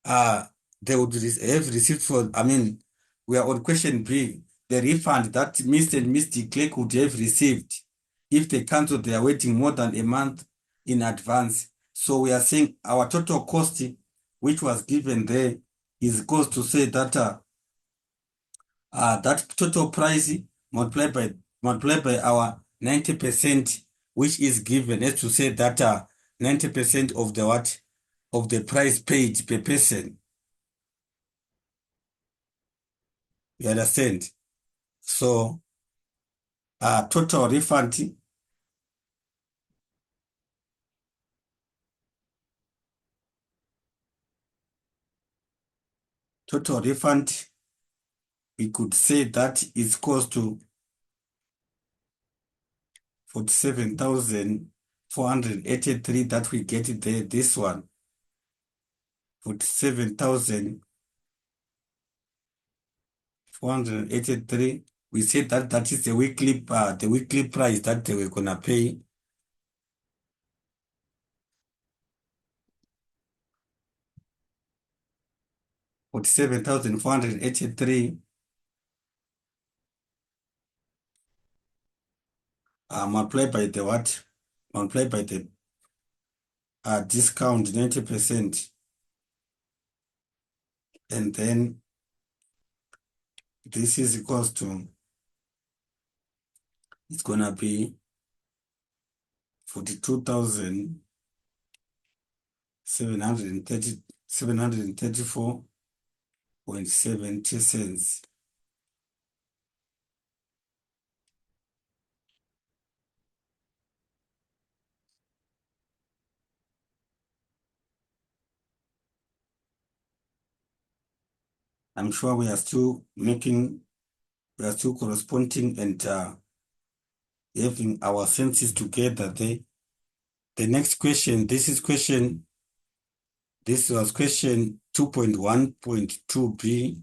uh they would have received for, I mean, we are on question B, the refund that Mr. and Mrs. Clerk would have received if they cancelled their wedding more than a month in advance. So we are saying our total cost, which was given there, is equals to say that that total price multiplied by our 90%, which is given, as to say that 90% of the what? Of the price paid per person. You understand? So total refund, total refund, we could say that is close to 47,483 that we get there. This one, 47,483. We say that that is the weekly price that they were gonna pay. 47,483 multiplied by the what? Multiplied by the discount 90%, and then this is equals to, it's gonna be 42,734.70 cents. I'm sure we are still corresponding and having our senses together there. The next question, this was question 2.1.2b,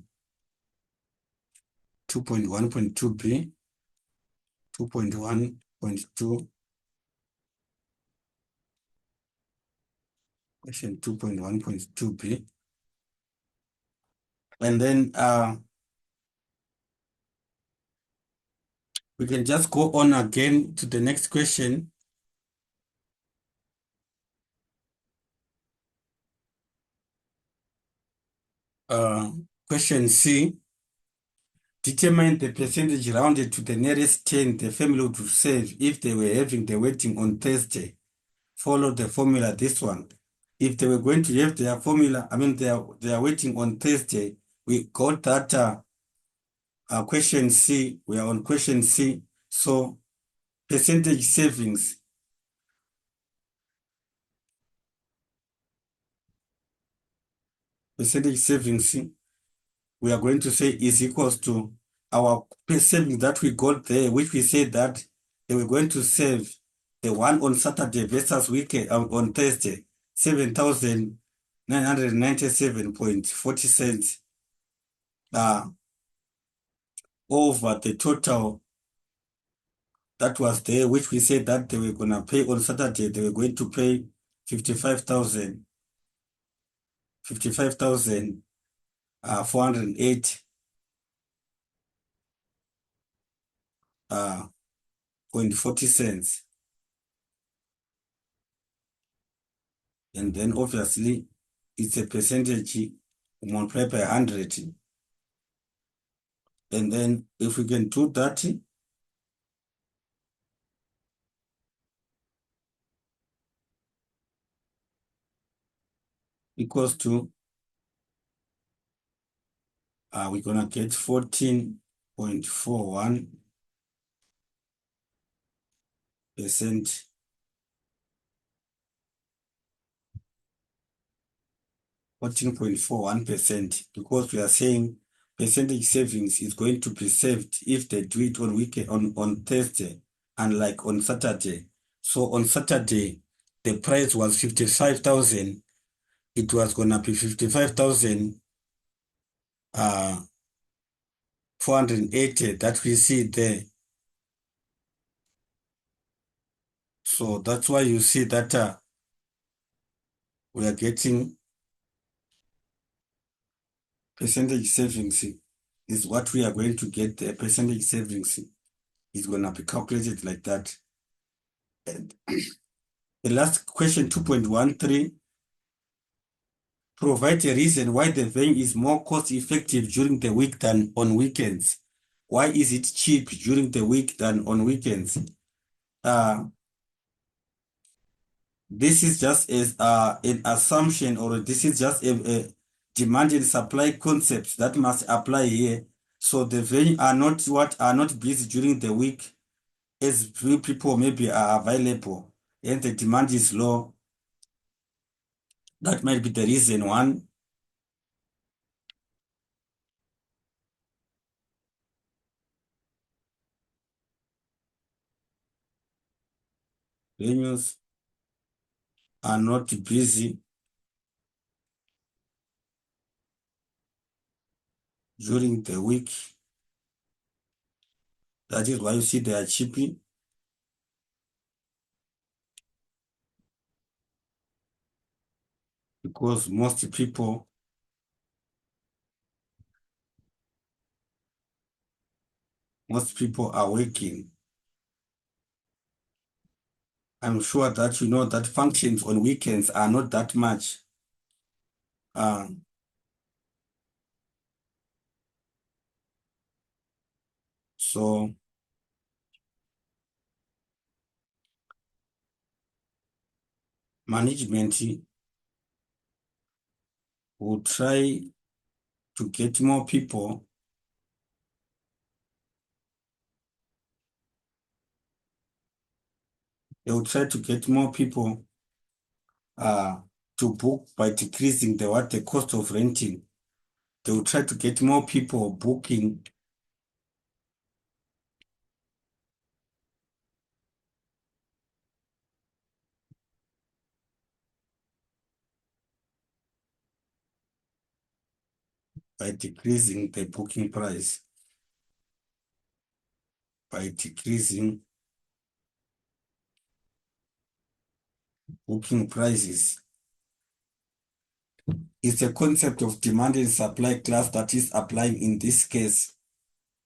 2.1.2b, 2.1.2, question 2.1.2b. And then we can just go on again to the next question. Question C, determine the percentage rounded to the nearest 10 the family would save if they were having the wedding on Thursday. Follow the formula, this one. If they were going to have their formula, I mean their wedding on Thursday, we got that question C. We are on question C. So percentage savings. percentage savings, we are going to say is equals to our savings that we got there, which we said that they were going to save the one on Saturday versus weekend on Thursday, 7,997.40 cents over the total that was there, which we said that they were going to pay on Saturday. They were going to pay 55,000, 408 point 40 cents. And then obviously it's a percentage multiplied by 100. And then if we can do that, equals to, we're gonna get 14.41%. 14.41%, because we are saying percentage savings is going to be saved if they do it on weekend on Thursday, unlike on Saturday. So on Saturday, the price was 55,000. It was gonna be 55,000 480 that we see there. So that's why you see that we are getting percentage savings is what we are going to get. The percentage savings is going to be calculated like that. And the last question, 2.13, provide a reason why the vein is more cost effective during the week than on weekends. Why is it cheap during the week than on weekends? This is just as an assumption, or this is just a demand and supply concepts that must apply here. So the vein are not busy during the week as few people maybe are available and the demand is low. That might be the reason one. Venues are not busy during the week. That is why you see they are cheap, because most people are working. I'm sure that you know that functions on weekends are not that much. So management will try to get more people uh, to book by decreasing the cost of renting. They will try to get more people booking by decreasing the booking price, by decreasing booking prices. It's a concept of demand and supply class that is applying in this case.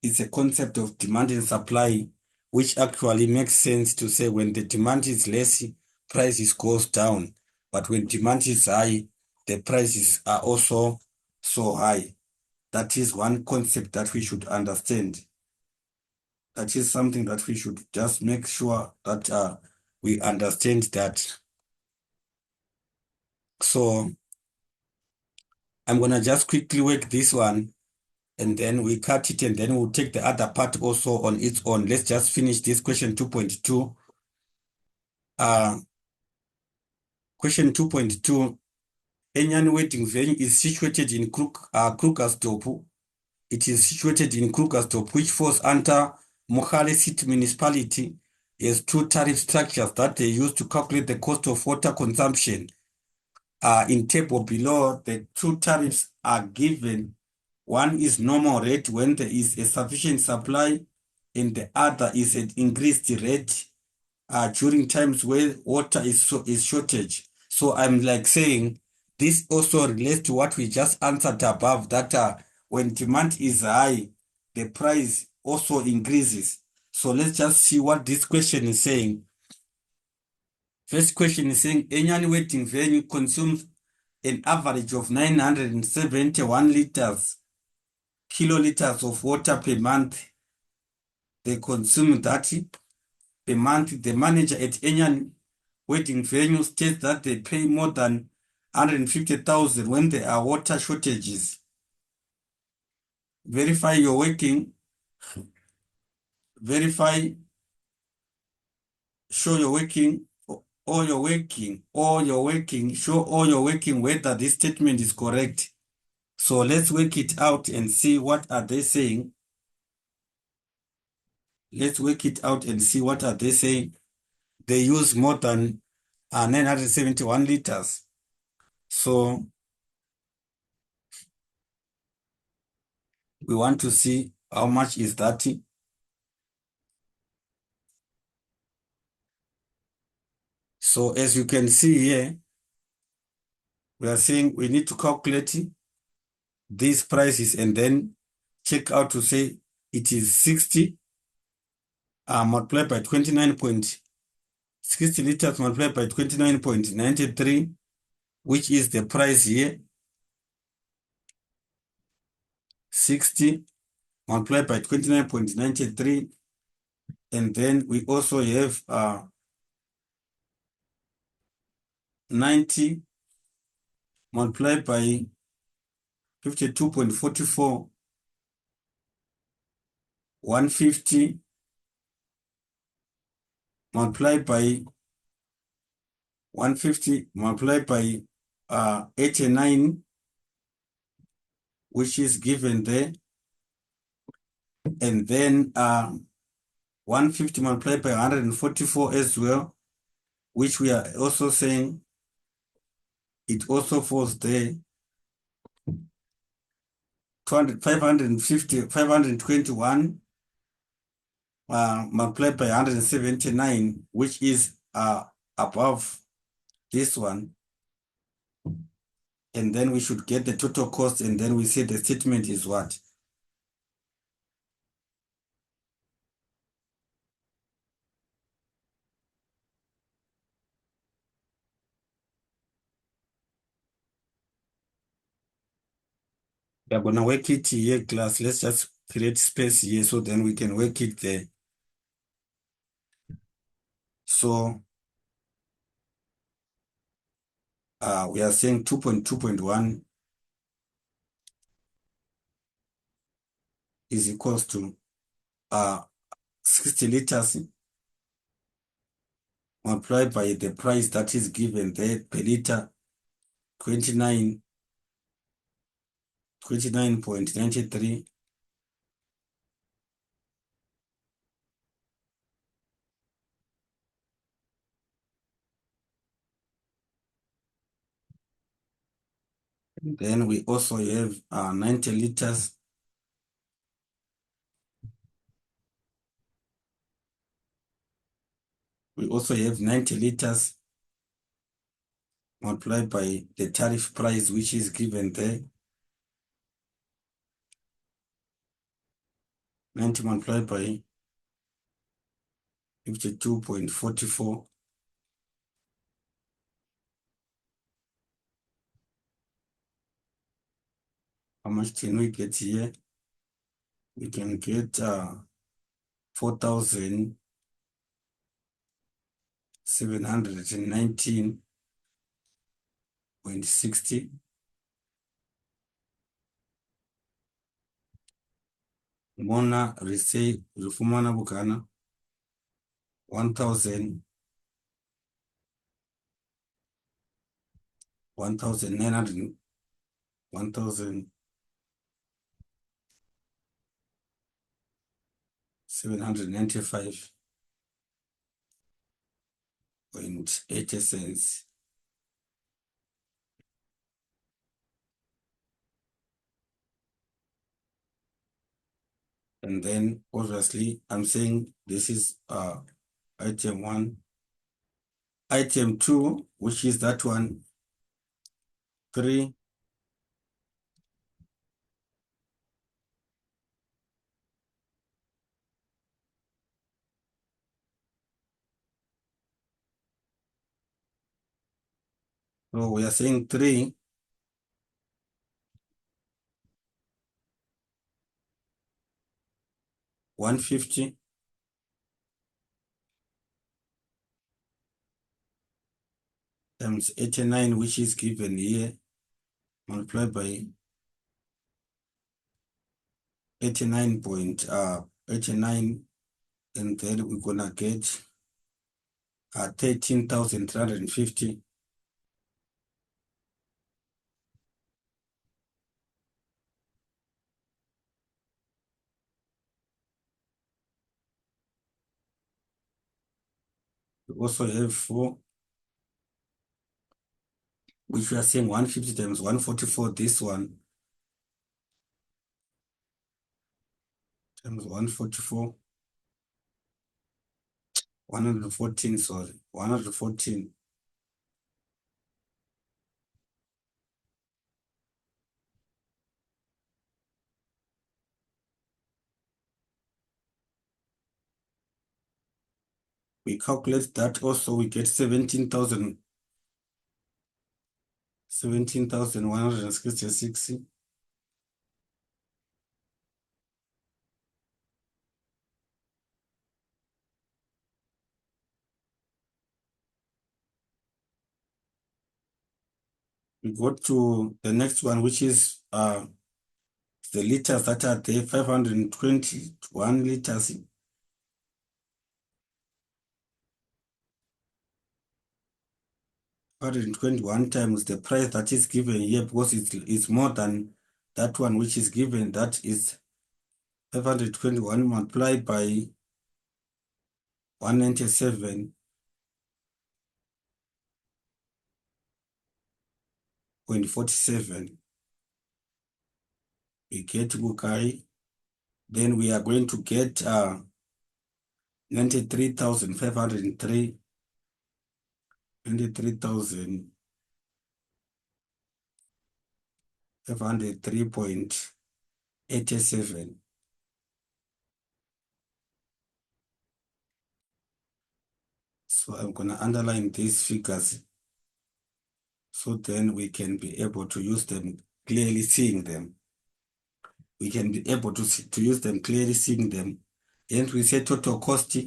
It's a concept of demand and supply, which actually makes sense to say when the demand is less, prices goes down. But when demand is high, the prices are also so high. That is one concept that we should understand. That is something that we should just make sure that we understand that. So I'm going to just quickly work this one and then we cut it and then we'll take the other part also on its own. Let's just finish this question 2.2. Question 2.2, Enyani waiting venue is situated in Krugersdorp. It is situated in Krugersdorp, which falls under Mohale City Municipality. Has two tariff structures that they use to calculate the cost of water consumption. In table below, the two tariffs are given. One is normal rate when there is a sufficient supply, and the other is an increased rate during times where water is shortage. So I'm like saying this also relates to what we just answered above, that when demand is high, the price also increases. So let's just see what this question is saying. First question is saying annual waiting venue consumes an average of 971 kiloliters of water per month. They consume that per month. The manager at annual waiting venue states that they pay more than 150,000 when there are water shortages. Verify your working. Verify, show your working, all your working, show all your working whether this statement is correct. So let's work it out and see what are they saying. Let's work it out and see what are they saying. They use more than 971 liters. So we want to see how much is that. So as you can see here, we are saying we need to calculate these prices and then check out to say it is 60 multiplied by 29.60 liters multiplied by 29.93, which is the price here. 60 multiplied by 29.93, and then we also have 90 multiplied by 52.44, 150 multiplied by 150 multiplied by 89, which is given there, and then 150 multiplied by 144 as well, which we are also saying it also falls there. 521 multiplied by 179, which is above this one. And then we should get the total cost, and then we say the statement is what? We are going to work it here, class. Let's just create space here so then we can work it there. So we are saying 2.2.1 is equals to 60 liters multiplied by the price that is given there per liter, 29.93. Then we also have 90 liters. We also have 90 liters multiplied by the tariff price, which is given there. 90 multiplied by 52.44. How much can we get here? We can get 4,719.60. Mona resay rifumana bukana 1,000 1,900, 1,795.80 cents. And then obviously I'm saying this is item 1. Item 2, which is that one, 3. So we are saying 3, 150 times 89, which is given here, multiplied by 89.89, and then we're gonna get 13,350. We also have 4, which we are saying 150 times 144, this one, times 144, 114, sorry, 114. We calculate that also, we get 17,166. We go to the next one, which is the liters that are there, 521 liters. 521 times the price that is given here, because it's more than that one which is given, that is 521 multiplied by 197.47. We get Bukai. Then we are going to get 93,503, 93,503.87. So I'm going to underline these figures, so then we can be able to use them, clearly seeing them. We can be able to use them, clearly seeing them. And we say total cost.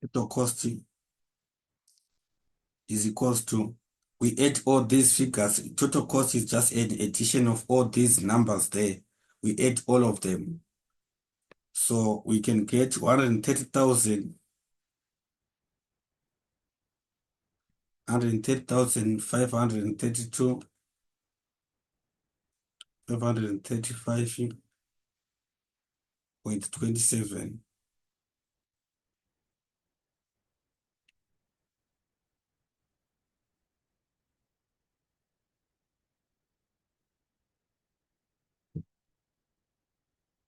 Total cost is equals to, we add all these figures. Total cost is just an addition of all these numbers there. We add all of them. So we can get 130,000, 130,532, 535.27.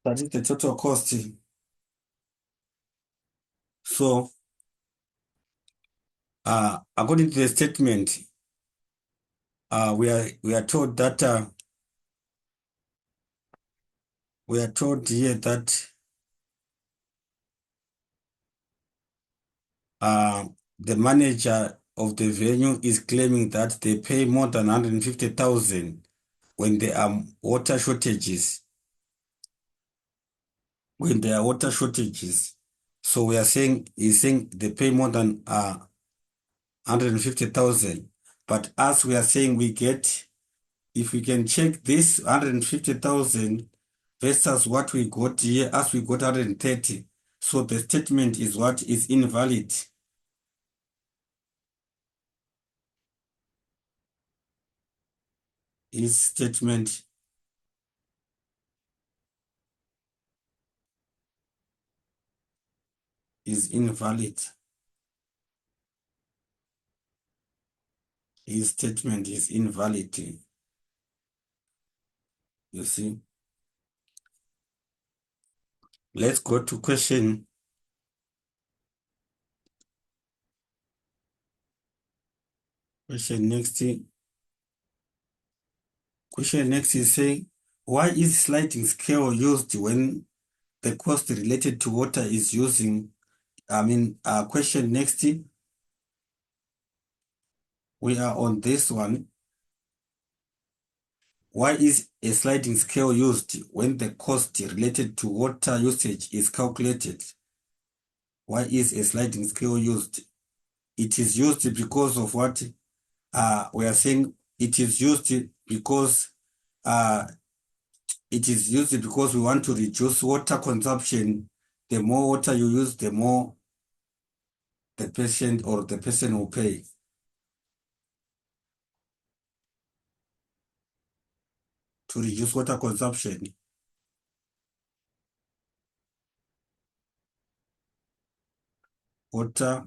That is the total cost. So according to the statement, we are told that we are told here that the manager of the venue is claiming that they pay more than 150,000 when there are water shortages. When there are water shortages. So we are saying, he's saying they pay more than 150,000. But as we are saying, we get, if we can check this 150,000 versus what we got here, as we got 130. So the statement is what is invalid. His statement is invalid. His statement is invalid. You see. Let's go to question. Question next. Question next is saying, why is sliding scale used when the cost related to water is using, question next, we are on this one. Why is a sliding scale used when the cost related to water usage is calculated? Why is a sliding scale used? It is used because of what? We are saying it is used because we want to reduce water consumption. The more water you use, the more the patient or the person will pay. To reduce water consumption. Water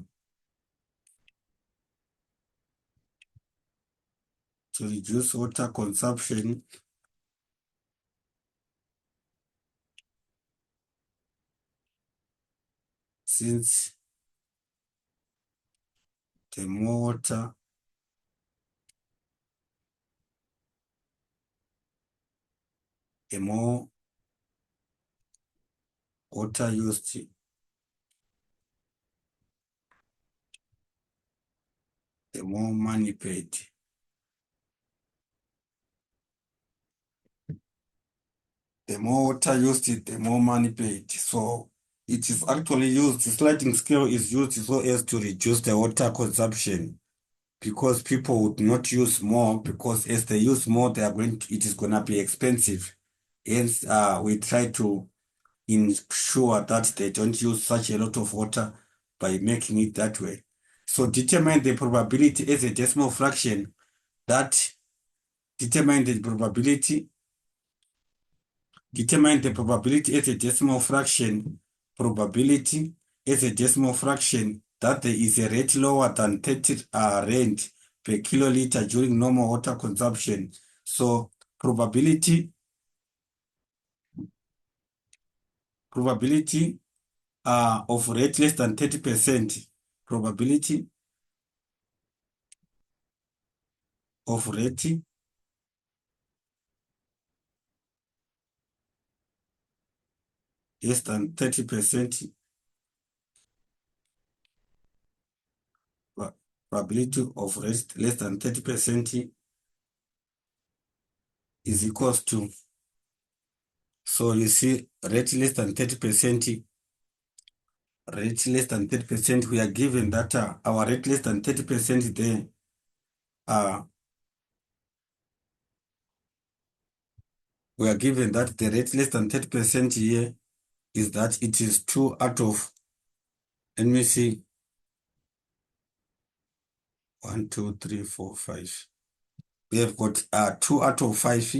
to reduce water consumption since the more water the more water used, the more money paid. The more water used, the more money paid. So it is actually used, the sliding scale is used so as to reduce the water consumption, because people would not use more, because as they use more, it is gonna be expensive. Hence, we try to ensure that they don't use such a lot of water by making it that way. So determine the probability as a decimal fraction. Determine the probability as a decimal fraction. Probability as a decimal fraction that there is a rate lower than 30 rand per kiloliter during normal water consumption. So probability of rate less than 30%. Probability of rate less than 30%. Probability of rate less than 30% is equals to, so you see rate less than 30%, we are given that our rate less than 30% there, we are given that the rate less than 30% here is that it is 2 out of, let me see, 1, 2, 3, 4, 5. We have got 2 out of 5.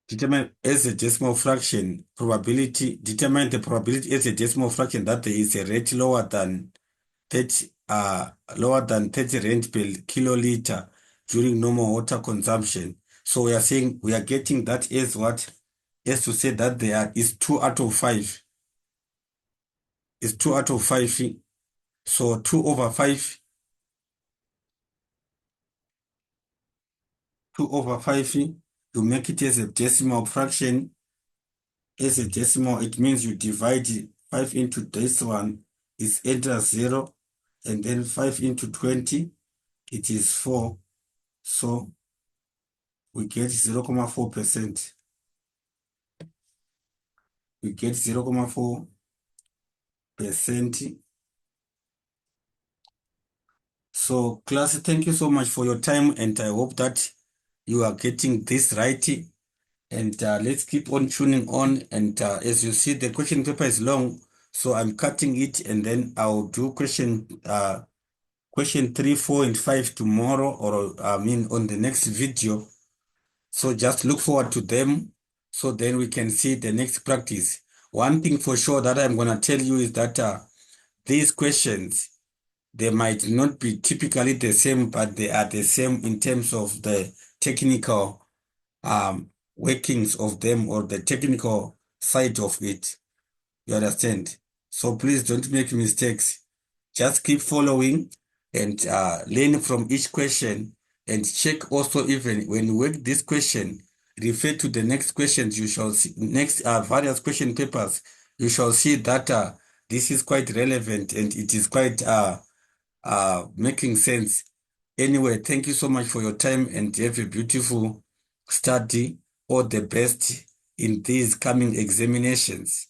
Determine as a decimal fraction probability, determine the probability as a decimal fraction that there is a rate lower than 30 rand per kiloliter during normal water consumption. So we are saying, we are getting that as what? As to say that there is 2 out of 5. Is 2 out of 5. So 2 over 5. 2 over 5, you make it as a decimal fraction. As a decimal, it means you divide 5 into this one, is enter 0, and then 5 into 20, it is 4. So we get 0.4%. We get 0.4%. So class, thank you so much for your time, and I hope that you are getting this right. And let's keep on tuning on. And as you see, the question paper is long, so I'm cutting it, and then I'll do question 3, 4, and 5 tomorrow, or I mean on the next video. So just look forward to them, so then we can see the next practice. One thing for sure that I'm gonna tell you is that these questions, they might not be typically the same, but they are the same in terms of the technical workings of them, or the technical side of it. You understand? So please don't make mistakes. Just keep following and learn from each question, and check also, even when you work this question, refer to the next questions you shall see, next various question papers. You shall see that this is quite relevant, and it is quite making sense. Anyway, thank you so much for your time, and have a beautiful study. All the best in these coming examinations.